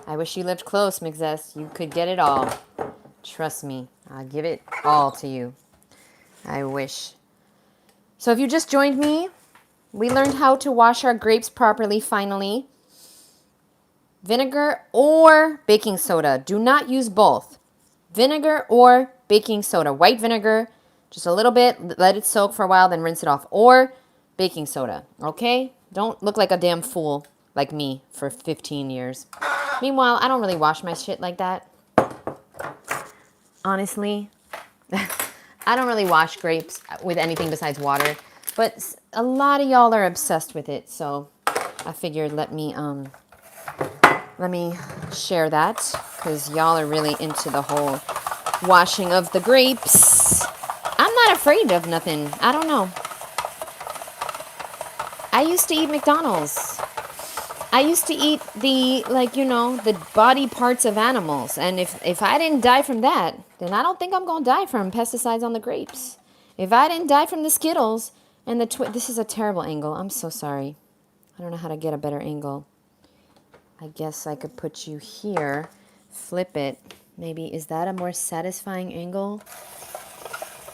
S1: I wish you lived close, Ms. You could get it all. Trust me, I'll give it all to you. I wish. So if you just joined me, we learned how to wash our grapes properly finally. Vinegar or baking soda. Do not use both. Vinegar or baking soda. White vinegar, just a little bit. Let it soak for a while, then rinse it off. Or baking soda, okay? Don't look like a damn fool like me for 15 years. Meanwhile, I don't really wash my shit like that. Honestly, I don't really wash grapes with anything besides water, but a lot of y'all are obsessed with it. So I figured let me share that because y'all are really into the whole washing of the grapes. I'm not afraid of nothing. I don't know. I used to eat McDonald's. I used to eat the, the body parts of animals. And if I didn't die from that, then I don't think I'm going to die from pesticides on the grapes. If I didn't die from the Skittles and this is a terrible angle. I'm so sorry. I don't know how to get a better angle. I guess I could put you here, flip it. Maybe, is that a more satisfying angle?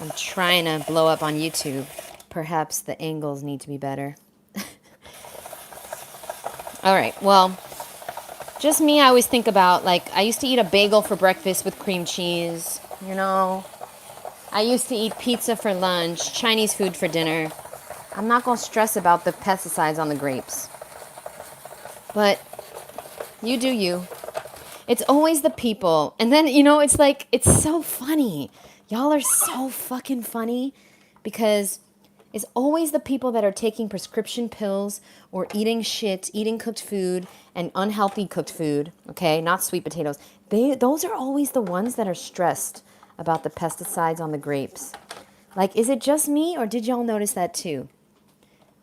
S1: I'm trying to blow up on YouTube. Perhaps the angles need to be better. All right, well, just me, I always think about, I used to eat a bagel for breakfast with cream cheese, I used to eat pizza for lunch, Chinese food for dinner. I'm not going to stress about the pesticides on the grapes. But you do you. It's always the people. And then, it's so funny. Y'all are so fucking funny because it's always the people that are taking prescription pills or eating shit, eating cooked food and unhealthy cooked food, okay? Not sweet potatoes. Those are always the ones that are stressed about the pesticides on the grapes. Is it just me or did y'all notice that too?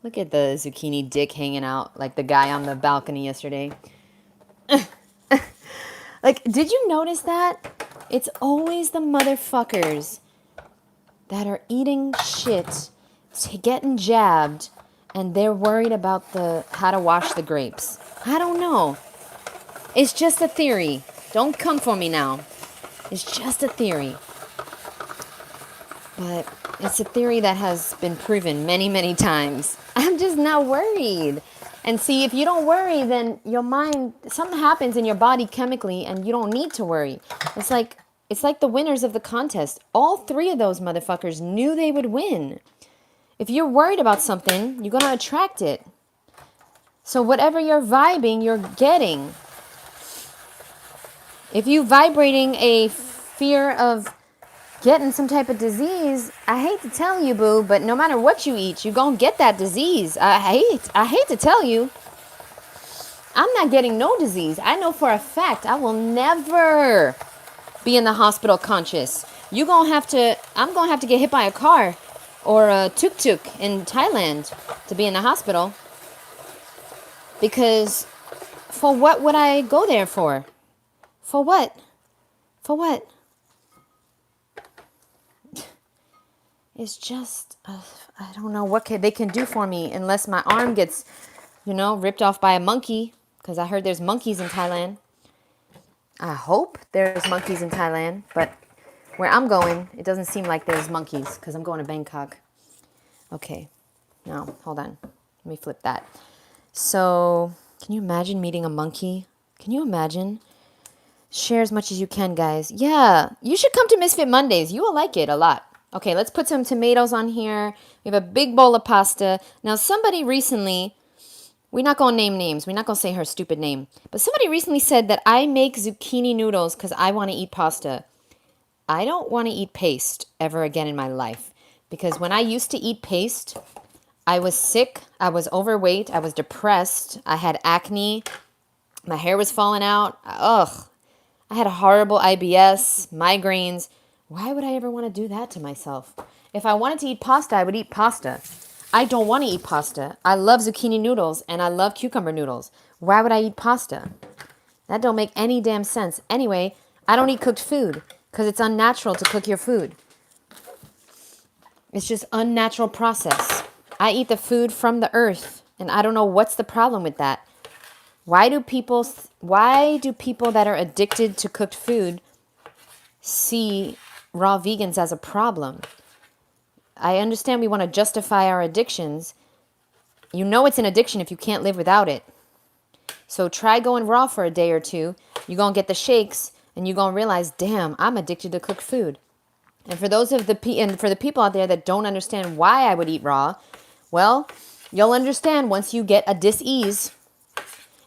S1: Look at the zucchini dick hanging out like the guy on the balcony yesterday. Did you notice that? It's always the motherfuckers that are eating shit, getting jabbed, and they're worried about how to wash the grapes. I don't know. It's just a theory. Don't come for me now. It's just a theory. But it's a theory that has been proven many, many times. I'm just not worried. And see, if you don't worry, then your mind, something happens in your body chemically and you don't need to worry. It's like the winners of the contest. All three of those motherfuckers knew they would win. If you're worried about something, you're going to attract it. So whatever you're vibing, you're getting. If you're vibrating a fear of getting some type of disease, I hate to tell you, boo, but no matter what you eat, you're going to get that disease. I hate to tell you. I'm not getting no disease. I know for a fact I will never be in the hospital conscious. I'm going to have to get hit by a car or a tuk-tuk in Thailand to be in the hospital. Because for what would I go there for? For what? For what? It's just, I don't know what they can do for me unless my arm gets, ripped off by a monkey. Because I heard there's monkeys in Thailand. I hope there's monkeys in Thailand. But where I'm going, it doesn't seem like there's monkeys. Because I'm going to Bangkok. Okay. Now, hold on. Let me flip that. So, can you imagine meeting a monkey? Can you imagine? Share as much as you can, guys. Yeah. You should come to Misfit Mondays. You will like it a lot. Okay, let's put some tomatoes on here. We have a big bowl of pasta. Now, somebody recently, we're not going to name names. We're not going to say her stupid name. But somebody recently said that I make zucchini noodles because I want to eat pasta. I don't want to eat paste ever again in my life. Because when I used to eat paste, I was sick. I was overweight. I was depressed. I had acne. My hair was falling out. Ugh. I had a horrible IBS, migraines. Why would I ever want to do that to myself? If I wanted to eat pasta, I would eat pasta. I don't want to eat pasta. I love zucchini noodles and I love cucumber noodles. Why would I eat pasta? That don't make any damn sense. Anyway, I don't eat cooked food because it's unnatural to cook your food. It's just unnatural process. I eat the food from the earth and I don't know what's the problem with that. Why do people that are addicted to cooked food see raw vegans as a problem? I understand we want to justify our addictions. You know it's an addiction if you can't live without it. So try going raw for a day or two. You're going to get the shakes and you're going to realize, damn, I'm addicted to cooked food. And for those of the people out there that don't understand why I would eat raw, well, you'll understand once you get a dis-ease.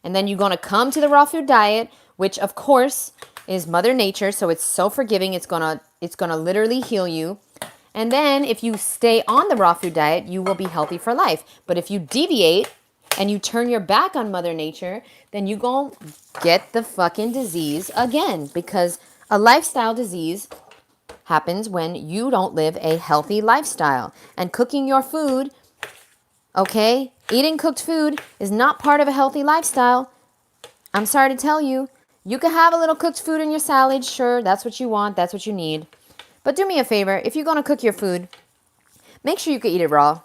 S1: And then you're going to come to the raw food diet, which of course is Mother Nature, so it's so forgiving. It's gonna literally heal you. And then if you stay on the raw food diet, you will be healthy for life. But if you deviate and you turn your back on Mother Nature, then you gon' get the fucking disease again, because a lifestyle disease happens when you don't live a healthy lifestyle. And cooking your food, okay, eating cooked food is not part of a healthy lifestyle. I'm sorry to tell you. You can have a little cooked food in your salad, sure, that's what you want, that's what you need. But do me a favor, if you're going to cook your food, make sure you can eat it raw,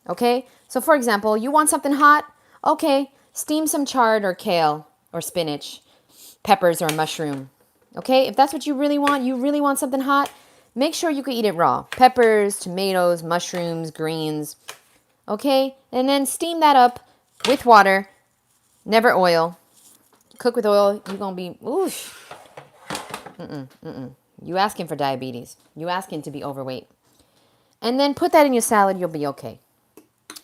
S1: okay? So for example, you want something hot? Okay, steam some chard or kale or spinach, peppers or mushroom, okay? If that's what you really want something hot, make sure you can eat it raw. Peppers, tomatoes, mushrooms, greens, okay? And then steam that up with water, never oil. Cook with oil, you're going to be, oof. You asking for diabetes. You asking to be overweight. And then put that in your salad, you'll be okay.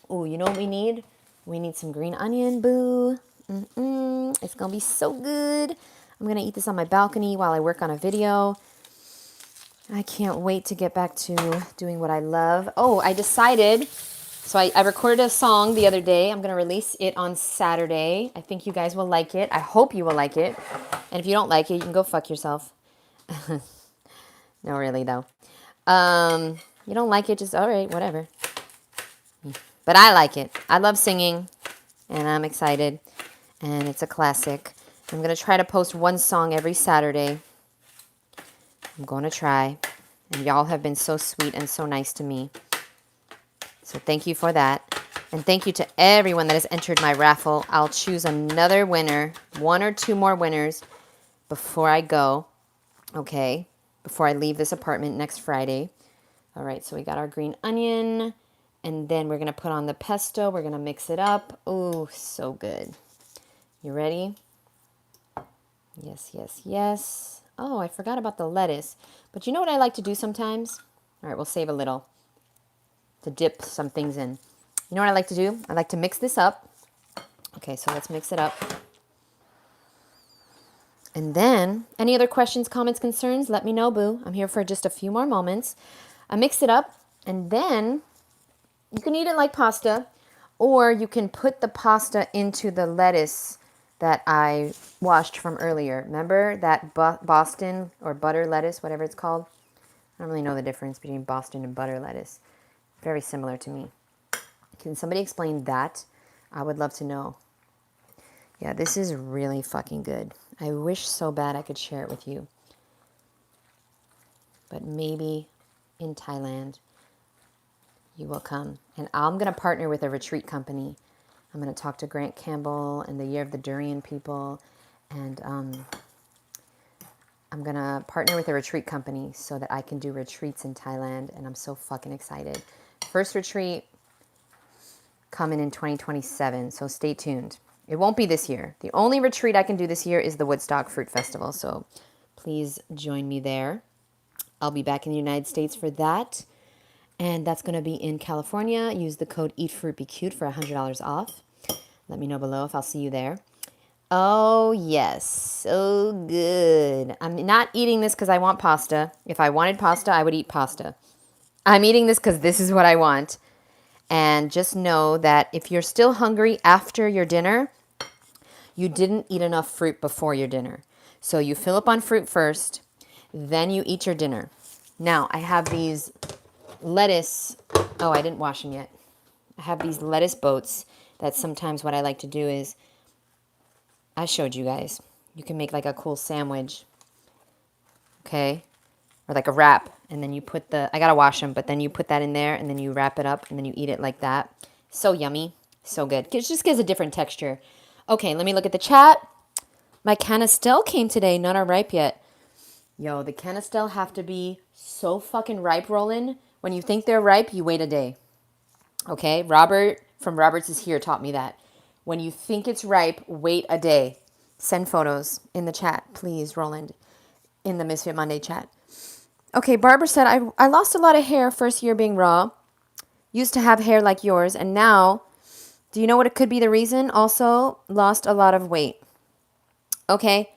S1: Ooh, you know what we need? We need some green onion, boo. It's going to be so good. I'm going to eat this on my balcony while I work on a video. I can't wait to get back to doing what I love. Oh, I decided... So I recorded a song the other day. I'm going to release it on Saturday. I think you guys will like it. I hope you will like it. And if you don't like it, you can go fuck yourself. No, really, though. You don't like it, just, all right, whatever. But I like it. I love singing, and I'm excited. And it's a classic. I'm going to try to post one song every Saturday. I'm going to try. And y'all have been so sweet and so nice to me. So thank you for that. And thank you to everyone that has entered my raffle. I'll choose another winner, 1 or 2 more winners before I go. Okay, before I leave this apartment next Friday. All right, so we got our green onion. And then we're going to put on the pesto. We're going to mix it up. Ooh, so good. You ready? Yes, yes, yes. Oh, I forgot about the lettuce. But you know what I like to do sometimes? All right, we'll save a little to dip some things in. You know what I like to do? I like to mix this up. Okay, so let's mix it up. And then, any other questions, comments, concerns? Let me know, boo. I'm here for just a few more moments. I mix it up, and then you can eat it like pasta, or you can put the pasta into the lettuce that I washed from earlier. Remember that Boston or butter lettuce, whatever it's called? I don't really know the difference between Boston and butter lettuce. Very similar to me. Can somebody explain that? I would love to know. Yeah, this is really fucking good. I wish so bad I could share it with you. But maybe in Thailand, you will come. And I'm going to partner with a retreat company. I'm going to talk to Grant Campbell and the Year of the Durian people. And I'm going to partner with a retreat company so that I can do retreats in Thailand. And I'm so fucking excited. First retreat coming in 2027. So stay tuned. It won't be this year. The only retreat I can do this year is the Woodstocck Fruit Festival. So please join me there. I'll be back in the United States for that. And that's going to be in California. Use the code EatFruitBeCute for $100 off. Let me know below if I'll see you there. Oh, yes. So good. I'm not eating this because I want pasta. If I wanted pasta, I would eat pasta. I'm eating this because this is what I want. And just know that if you're still hungry after your dinner, you didn't eat enough fruit before your dinner. So you fill up on fruit first, then you eat your dinner. Now, I have these lettuce. Oh, I didn't wash them yet. I have these lettuce boats that sometimes what I like to do is, I showed you guys, you can make like a cool sandwich, okay? Or like a wrap, and then you put I gotta wash them, but then you put that in there, and then you wrap it up, and then you eat it like that. So yummy, so good. It just gives a different texture. Okay, let me look at the chat. My Canistel came today, none are ripe yet. Yo, the Canistel have to be so fucking ripe, Roland. When you think they're ripe, you wait a day. Okay, Robert from Roberts is Here taught me that. When you think it's ripe, wait a day. Send photos in the chat, please, Roland, in the Misfit Monday chat. Okay, Barbara said, I lost a lot of hair first year being raw. Used to have hair like yours, and now, do you know what it could be the reason? Also, lost a lot of weight. Okay,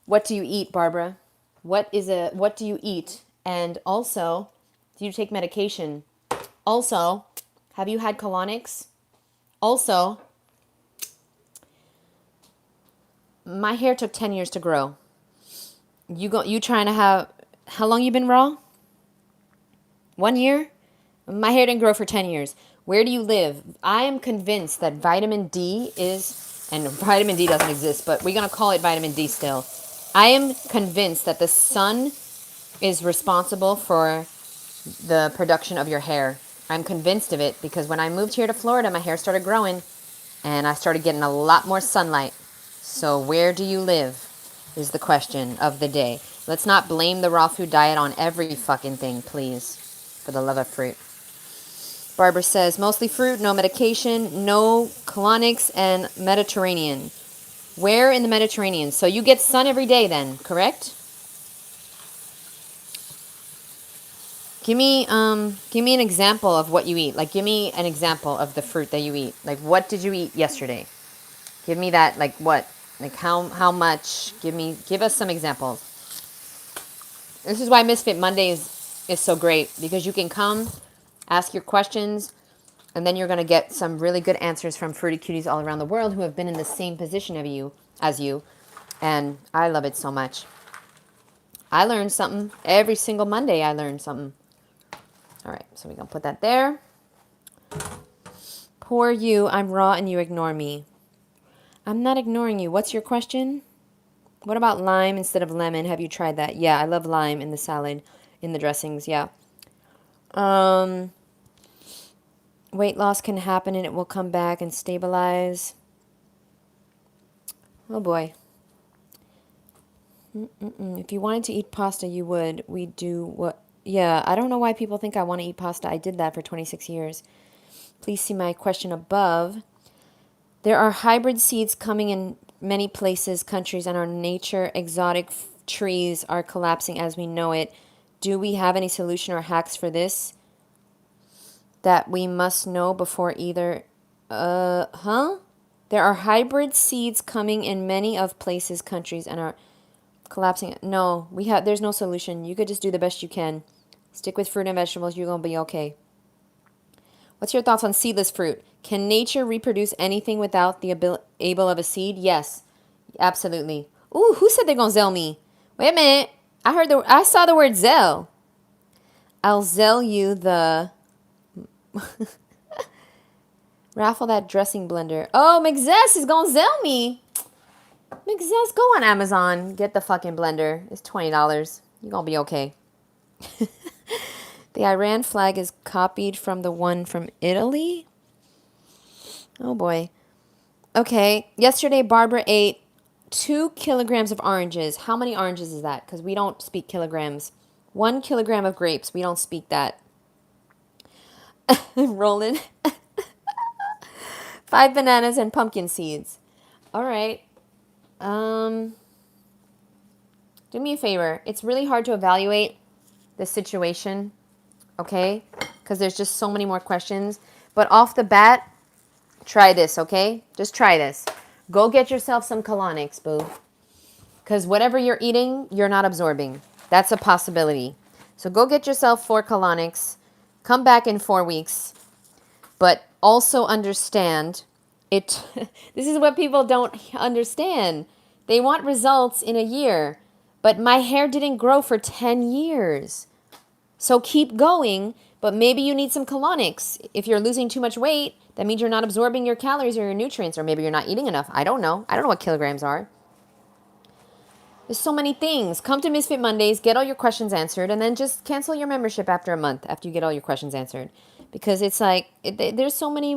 S1: what do you eat, Barbara? What do you eat? And also, Do you take medication? Also, have you had colonics? Also, my hair took 10 years to grow. You trying to have, how long you been raw? 1 year? My hair didn't grow for 10 years. Where do you live? I am convinced that vitamin D is, and vitamin D doesn't exist, but we're going to call it vitamin D still. I am convinced that the sun is responsible for the production of your hair. I'm convinced of it because when I moved here to Florida, my hair started growing and I started getting a lot more sunlight. So where do you live is the question of the day. Let's not blame the raw food diet on every fucking thing, please, for the love of fruit. Barbara says, mostly fruit, no medication, no colonics, and Mediterranean. Where in the Mediterranean? So you get sun every day then, correct? Give me an example of what you eat. Like, give me an example of the fruit that you eat. Like, what did you eat yesterday? Give me that, like, what? Like, how much? Give us some examples. This is why Misfit Mondays is so great, because you can come, ask your questions, and then you're going to get some really good answers from fruity cuties all around the world who have been in the same position as you. And I love it so much. I learned something. Every single Monday I learned something. All right, so we're going to put that there. Poor you, I'm raw and you ignore me. I'm not ignoring you. What's your question? What about lime instead of lemon? Have you tried that? Yeah, I love lime in the salad, in the dressings, yeah. Weight loss can happen and it will come back and stabilize. Oh boy. If you wanted to eat pasta, you would. We do what? Yeah, I don't know why people think I want to eat pasta. I did that for 26 years. Please see my question above. There are hybrid seeds coming in many places, countries, and our nature exotic trees are collapsing as we know it. Do we have any solution or hacks for this that we must know before either? There are hybrid seeds coming in many of places, countries, and are collapsing. No, there's no solution. You could just do the best you can. Stick with fruit and vegetables. You're going to be okay. What's your thoughts on seedless fruit? Can nature reproduce anything without the able of a seed? Yes, absolutely. Ooh, who said they're going to zell me? Wait a minute. I saw the word zell. I'll zell you the Raffle that dressing blender. Oh, Ms. is going to zell me. Ms., go on Amazon. Get the fucking blender. It's $20. You're going to be okay. The Iran flag is copied from the one from Italy? Oh, boy. Okay. Yesterday, Barbara ate 2 kilograms of oranges. How many oranges is that? Because we don't speak kilograms. 1 kilogram of grapes. We don't speak that. Roland. 5 bananas and pumpkin seeds. All right. Do me a favor. It's really hard to evaluate the situation, okay? Because there's just so many more questions. But off the bat, try this, okay? Just try this. Go get yourself some colonics, boo. Because whatever you're eating, you're not absorbing. That's a possibility. So go get yourself 4 colonics. Come back in 4 weeks. But also understand it. This is what people don't understand. They want results in a year. But my hair didn't grow for 10 years. So keep going, but maybe you need some colonics. If you're losing too much weight, that means you're not absorbing your calories or your nutrients, or maybe you're not eating enough. I don't know. I don't know what kilograms are. There's so many things. Come to Misfit Mondays, get all your questions answered, and then just cancel your membership after a month after you get all your questions answered. Because it's like, there's so many,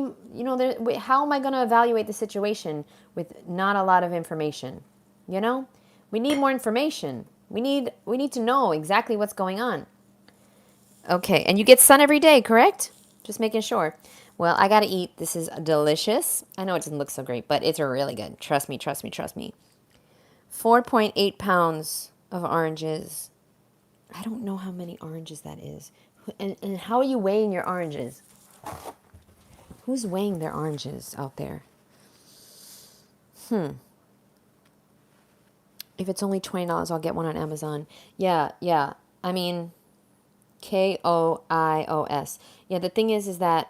S1: how am I going to evaluate the situation with not a lot of information? You know? We need more information. We need to know exactly what's going on. Okay, and you get sun every day, correct? Just making sure. Well, I got to eat. This is delicious. I know it doesn't look so great, but it's really good. Trust me, trust me, trust me. 4.8 pounds of oranges. I don't know how many oranges that is. And how are you weighing your oranges? Who's weighing their oranges out there? If it's only $20, I'll get one on Amazon. Yeah. I mean, Koios. Yeah, the thing is that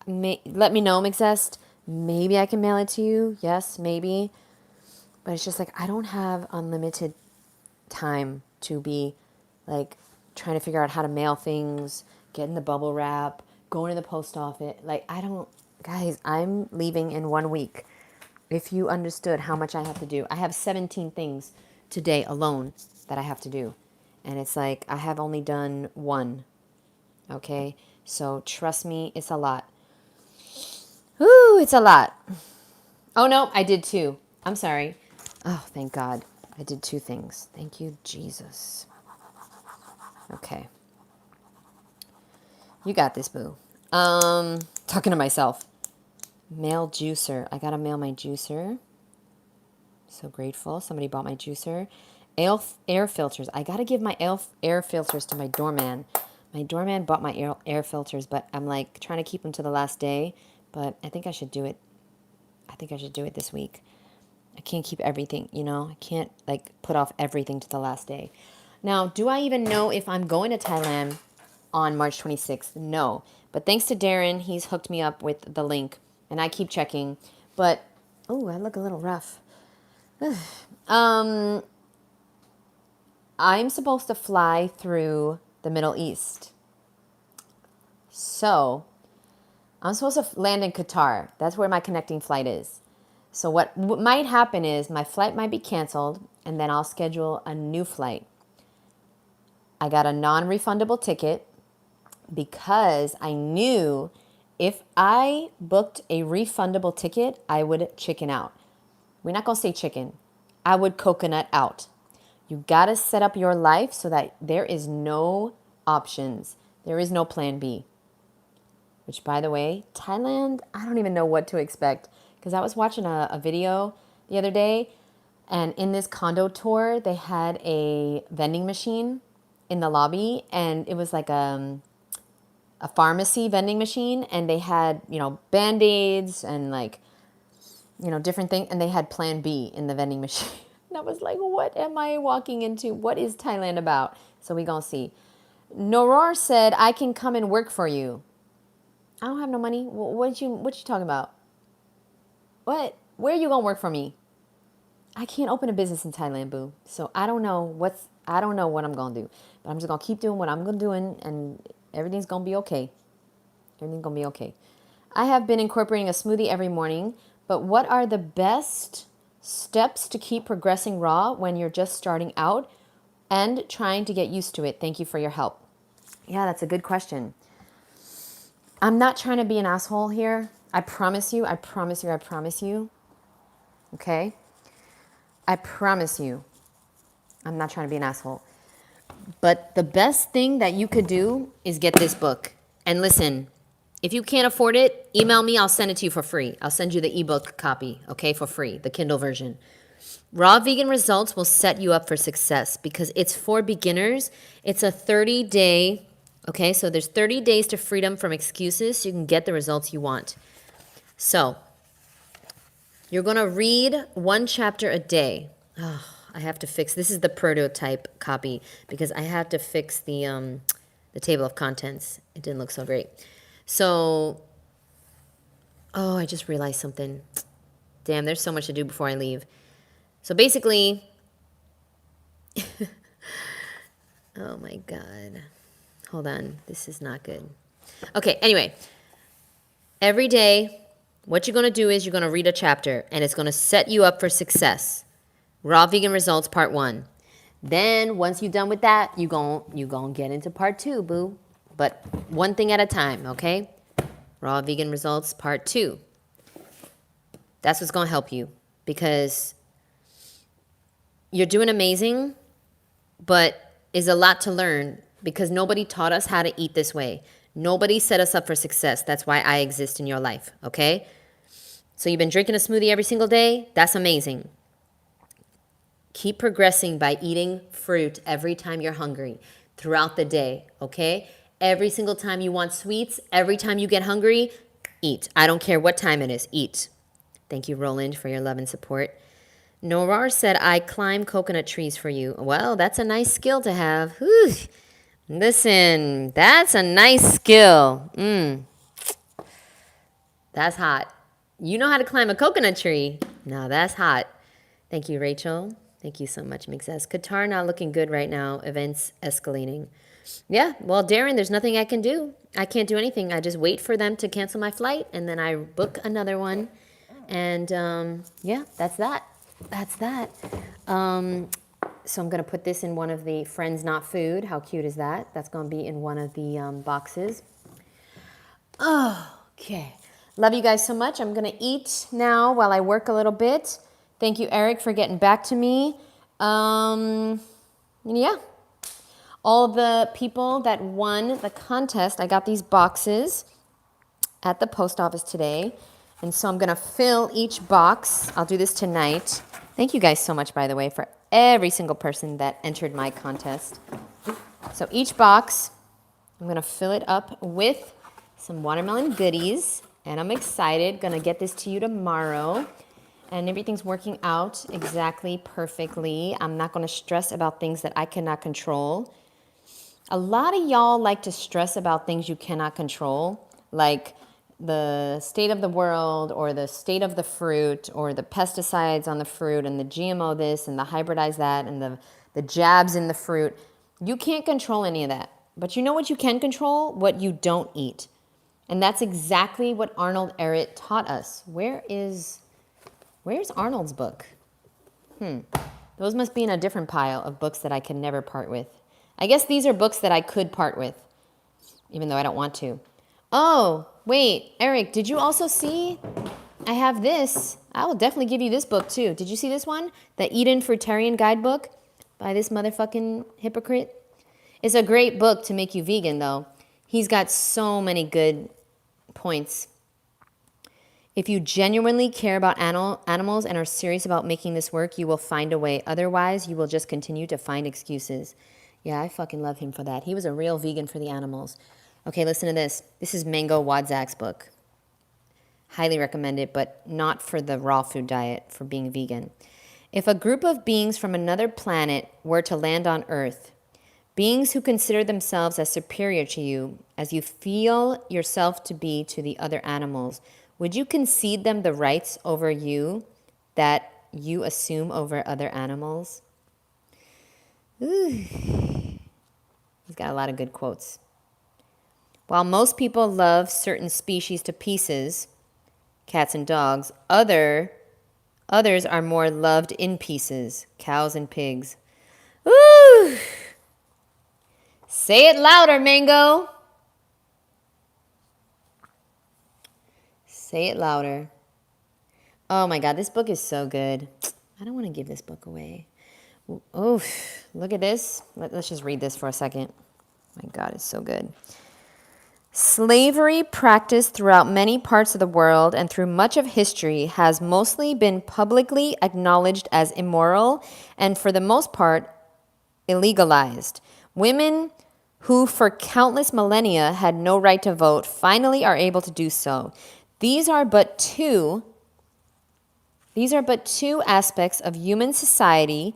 S1: let me know, Ms.FitVegan. Maybe I can mail it to you. Yes, maybe. But it's just like I don't have unlimited time to be like trying to figure out how to mail things, getting the bubble wrap, going to the post office. Like I don't, guys, I'm leaving in 1 week. If you understood how much I have to do, I have 17 things today alone that I have to do. And it's like I have only done one. Okay. So trust me, it's a lot. Ooh, it's a lot. Oh no, I did two. I'm sorry. Oh, thank God. I did two things. Thank you, Jesus. Okay. You got this, boo. Talking to myself. Mail juicer. I gotta mail my juicer. So grateful. Somebody bought my juicer. Air filters. I gotta give my air filters to my doorman. My doorman bought my air filters, but I'm like trying to keep them to the last day. But I think I should do it. I think I should do it this week. I can't keep everything, you know? I can't like put off everything to the last day. Now, do I even know if I'm going to Thailand on March 26th? No. But thanks to Darren, he's hooked me up with the link, and I keep checking. But, oh, I look a little rough. I'm supposed to fly through the Middle East. So, I'm supposed to land in Qatar. That's where my connecting flight is. So what might happen is my flight might be canceled, and then I'll schedule a new flight. I got a non-refundable ticket because I knew if I booked a refundable ticket, I would chicken out. We're not going to say chicken. I would coconut out. You got to set up your life so that there is no options. There is no plan B. Which, by the way, Thailand, I don't even know what to expect. Because I was watching a video the other day, and in this condo tour, they had a vending machine in the lobby, and it was like a pharmacy vending machine, and they had, you know, Band-Aids and like, you know, different things, and they had Plan B in the vending machine. And I was like, what am I walking into? What is Thailand about? So we gonna see. Noror said, I can come and work for you. I don't have no money. What you talking about? What? Where are you gonna work for me? I can't open a business in Thailand, boo. So I don't know what I'm gonna do. But I'm just gonna keep doing what I'm gonna do, and everything's gonna be okay. Everything's gonna be okay. I have been incorporating a smoothie every morning, but what are the best steps to keep progressing raw when you're just starting out and trying to get used to it? Thank you for your help. Yeah, that's a good question. I'm not trying to be an asshole here. I promise you. Okay? I promise you. I'm not trying to be an asshole. But the best thing that you could do is get this book. And listen, if you can't afford it, email me. I'll send it to you for free. I'll send you the ebook copy, okay, for free, the Kindle version. Raw Vegan Results will set you up for success because it's for beginners. It's a 30-day, okay, so there's 30 days to freedom from excuses so you can get the results you want. So, you're going to read one chapter a day. Oh, I have to fix, this is the prototype copy because I have to fix the table of contents. It didn't look so great. So, oh, I just realized something. Damn, there's so much to do before I leave. So basically, oh my God. Hold on, this is not good. Okay, anyway, every day, what you're going to do is you're going to read a chapter, and it's going to set you up for success. Raw Vegan Results Part 1. Then, once you're done with that, you're going to get into Part 2, boo. But one thing at a time, okay? Raw Vegan Results Part 2. That's what's going to help you because you're doing amazing, but it's a lot to learn because nobody taught us how to eat this way. Nobody set us up for success. That's why I exist in your life, okay? So you've been drinking a smoothie every single day? That's amazing. Keep progressing by eating fruit every time you're hungry throughout the day, okay? Every single time you want sweets, every time you get hungry, eat. I don't care what time it is, eat. Thank you, Roland, for your love and support. Norar said, I climb coconut trees for you. Well, that's a nice skill to have. Whew. Listen, that's a nice skill. That's hot. You know how to climb a coconut tree. Now that's hot. Thank you, Rachel. Thank you so much, Mixes. Qatar not looking good right now. Events escalating. Yeah, well, Darren, there's nothing I can do. I can't do anything. I just wait for them to cancel my flight, and then I book another one. And yeah, that's that. That's that. So I'm going to put this in one of the Friends Not Food. How cute is that? That's going to be in one of the boxes. Okay. Love you guys so much. I'm going to eat now while I work a little bit. Thank you, Eric, for getting back to me. Yeah. All the people that won the contest, I got these boxes at the post office today. And so I'm going to fill each box. I'll do this tonight. Thank you guys so much, by the way, for every single person that entered my contest. So each box, I'm going to fill it up with some watermelon goodies. And I'm excited. Going to get this to you tomorrow. And everything's working out exactly perfectly. I'm not going to stress about things that I cannot control. A lot of y'all like to stress about things you cannot control, like the state of the world or the state of the fruit or the pesticides on the fruit and the GMO this and the hybridized that and the jabs in the fruit. You can't control any of that. But you know what you can control? What you don't eat. And that's exactly what Arnold Ehret taught us. Where's Arnold's book? Those must be in a different pile of books that I can never part with. I guess these are books that I could part with, even though I don't want to. Oh, wait, Eric, did you also see? I have this. I will definitely give you this book, too. Did you see this one? The Eden Fruitarian Guidebook by this motherfucking hypocrite. It's a great book to make you vegan, though. He's got so many good points. If you genuinely care about animals and are serious about making this work, you will find a way. Otherwise, you will just continue to find excuses. Yeah, I fucking love him for that. He was a real vegan for the animals. Okay, listen to this. This is Mango Wadzak's book. Highly recommend it, but not for the raw food diet, for being vegan. If a group of beings from another planet were to land on Earth, beings who consider themselves as superior to you, as you feel yourself to be to the other animals, would you concede them the rights over you that you assume over other animals? Ooh. He's got a lot of good quotes. While most people love certain species to pieces, cats and dogs, others are more loved in pieces, cows and pigs. Ooh. Say it louder, Mango. Say it louder. Oh my God, this book is so good. I don't want to give this book away. Oh, look at this. Let's just read this for a second. My God, it's so good. Slavery practiced throughout many parts of the world and through much of history has mostly been publicly acknowledged as immoral and for the most part illegalized. Women who for countless millennia had no right to vote finally are able to do so. These are but two aspects of human society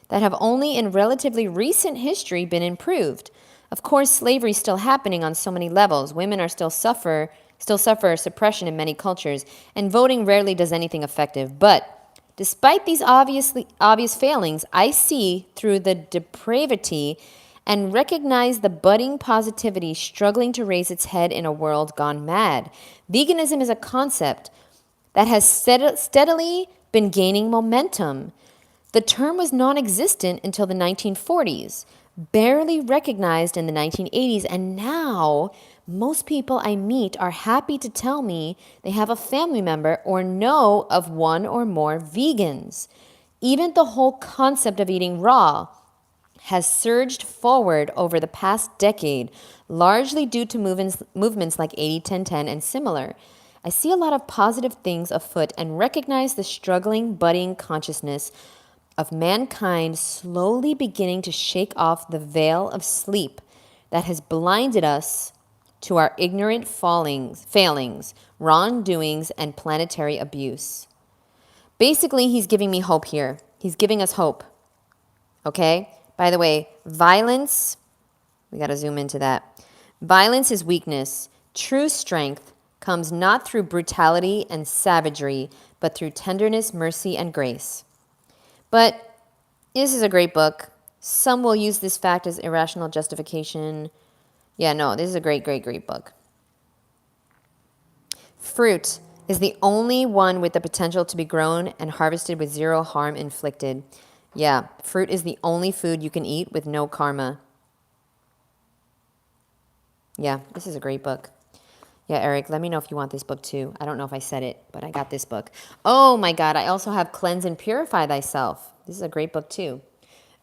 S1: that have only in relatively recent history been improved. Of course, slavery is still happening on so many levels. Women are still suffer suppression in many cultures, and voting rarely does anything effective. But despite these obvious failings, I see through the depravity and recognize the budding positivity struggling to raise its head in a world gone mad. Veganism is a concept that has steadily been gaining momentum. The term was non-existent until the 1940s, barely recognized in the 1980s, and now most people I meet are happy to tell me they have a family member or know of one or more vegans. Even the whole concept of eating raw has surged forward over the past decade, largely due to movements like 80-10-10 and similar. I see a lot of positive things afoot and recognize the struggling, budding consciousness of mankind slowly beginning to shake off the veil of sleep that has blinded us to our ignorant failings, wrongdoings, and planetary abuse. Basically, he's giving me hope here. He's giving us hope. Okay? By the way, violence We got to zoom into that. Violence is weakness. True strength comes not through brutality and savagery, but through tenderness, mercy, and grace. But this is a great book. Some will use this fact as irrational justification. Yeah, no, this is a great, great, great book. Fruit is the only one with the potential to be grown and harvested with zero harm inflicted. Yeah, fruit is the only food you can eat with no karma. Yeah, this is a great book. Yeah, Eric, let me know if you want this book too. I don't know if I said it, but I got this book. Oh my God, I also have Cleanse and Purify Thyself. This is a great book too.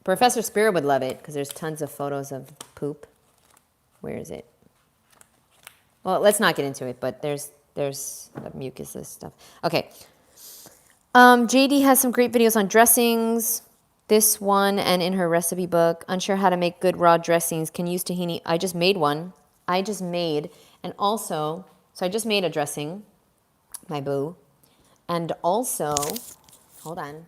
S1: Professor Spira would love it because there's tons of photos of poop. Where is it? Well, let's not get into it, but there's the mucus stuff. Okay. JD has some great videos on dressings. This one and in her recipe book. Unsure how to make good raw dressings. Can use tahini. I just made one. And also, so I just made a dressing, my boo. And also, hold on.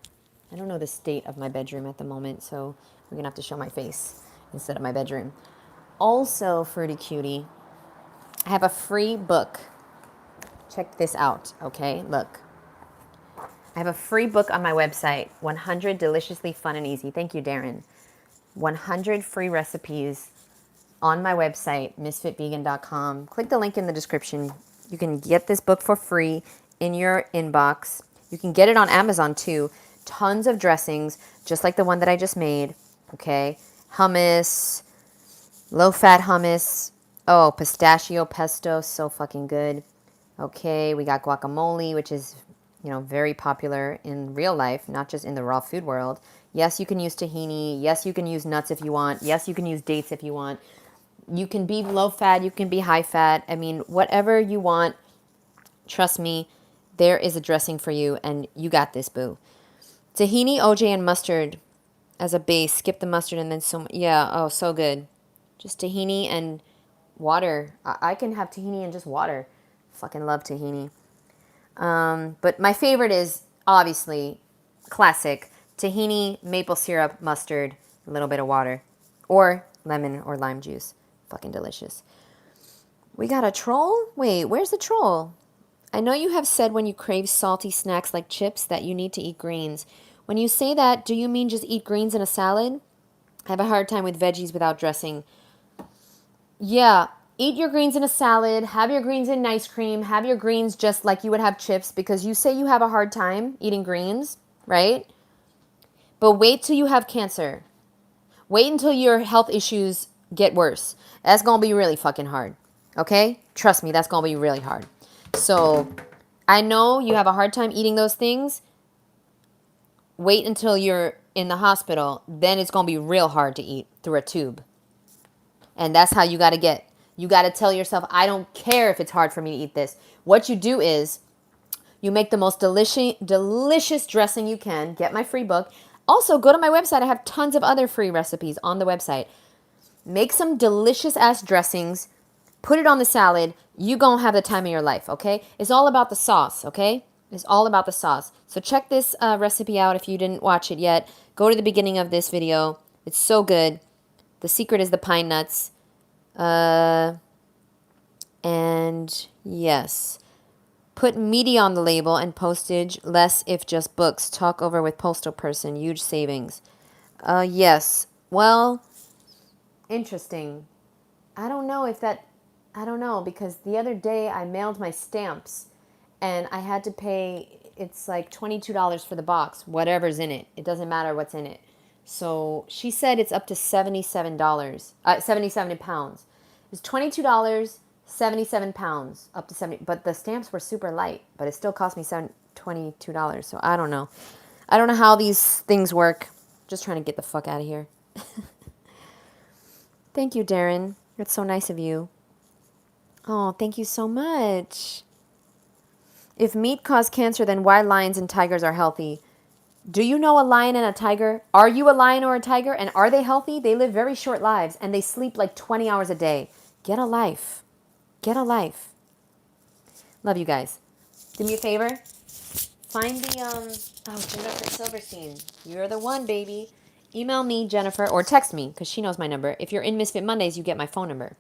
S1: I don't know the state of my bedroom at the moment, so we're going to have to show my face instead of my bedroom. Also, Fruity Cutie, I have a free book. Check this out, okay? Look. I have a free book on my website, 100 Deliciously Fun and Easy. Thank you, Darren. 100 free recipes on my website, Ms.FitVegan.com. Click the link in the description. You can get this book for free in your inbox. You can get it on Amazon too. Tons of dressings, just like the one that I just made, okay? Hummus, low-fat hummus. Oh, pistachio pesto, so fucking good. Okay, we got guacamole, which is, very popular in real life, not just in the raw food world. Yes, you can use tahini. Yes, you can use nuts if you want. Yes, you can use dates if you want. You can be low fat. You can be high fat. I mean, whatever you want, trust me, there is a dressing for you, and you got this, boo. Tahini, OJ, and mustard as a base. Skip the mustard and then so good. Just tahini and water. I can have tahini and just water. Fucking love tahini. But my favorite is obviously classic tahini, maple syrup, mustard, a little bit of water, or lemon or lime juice. Fucking delicious. We got a troll? Wait, where's the troll? I know you have said when you crave salty snacks like chips that you need to eat greens. When you say that, do you mean just eat greens in a salad? I have a hard time with veggies without dressing. Yeah, eat your greens in a salad, have your greens in ice cream, have your greens just like you would have chips because you say you have a hard time eating greens, right? But wait till you have cancer. Wait until your health issues get worse. That's going to be really fucking hard, okay? Trust me, that's going to be really hard. So I know you have a hard time eating those things. Wait until you're in the hospital. Then it's going to be real hard to eat through a tube. And that's how you got to get. You got to tell yourself, I don't care if it's hard for me to eat this. What you do is you make the most delicious dressing you can. Get my free book. Also, go to my website. I have tons of other free recipes on the website. Make some delicious ass dressings. Put it on the salad. You gonna have the time of your life, okay? It's all about the sauce, okay? It's all about the sauce. So check this recipe out if you didn't watch it yet. Go to the beginning of this video. It's so good. The secret is the pine nuts. And yes. Put media on the label and postage. Less if just books. Talk over with postal person. Huge savings. Yes. Well, interesting. I don't know because the other day I mailed my stamps and I had to pay, it's like $22 for the box, whatever's in it. It doesn't matter what's in it. So she said it's up to $77, 77 pounds. It's $22, 77 pounds, up to 70. But the stamps were super light, but it still cost me $22. So I don't know. I don't know how these things work. Just trying to get the fuck out of here. Thank you, Darren. That's so nice of you. Oh, thank you so much. If meat caused cancer, then why lions and tigers are healthy? Do you know a lion and a tiger? Are you a lion or a tiger? And are they healthy? They live very short lives and they sleep like 20 hours a day. Get a life. Get a life. Love you guys. Do me a favor. Find the, Jennifer Silverstein. You're the one, baby. email me, Jennifer, or text me because she knows my number. If you're in Misfit Mondays, you get my phone number,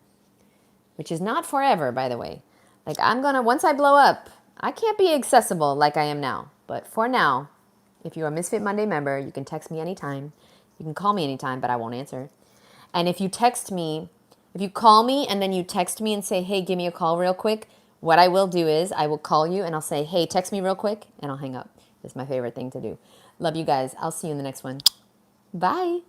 S1: which is not forever, by the way. Like, once I blow up, I can't be accessible like I am now. But for now, if you're a Misfit Monday member, you can text me anytime. You can call me anytime, but I won't answer. And if you call me and then you text me and say, hey, give me a call real quick, what I will do is I will call you and I'll say, hey, text me real quick, and I'll hang up. It's my favorite thing to do. Love you guys. I'll see you in the next one. Bye.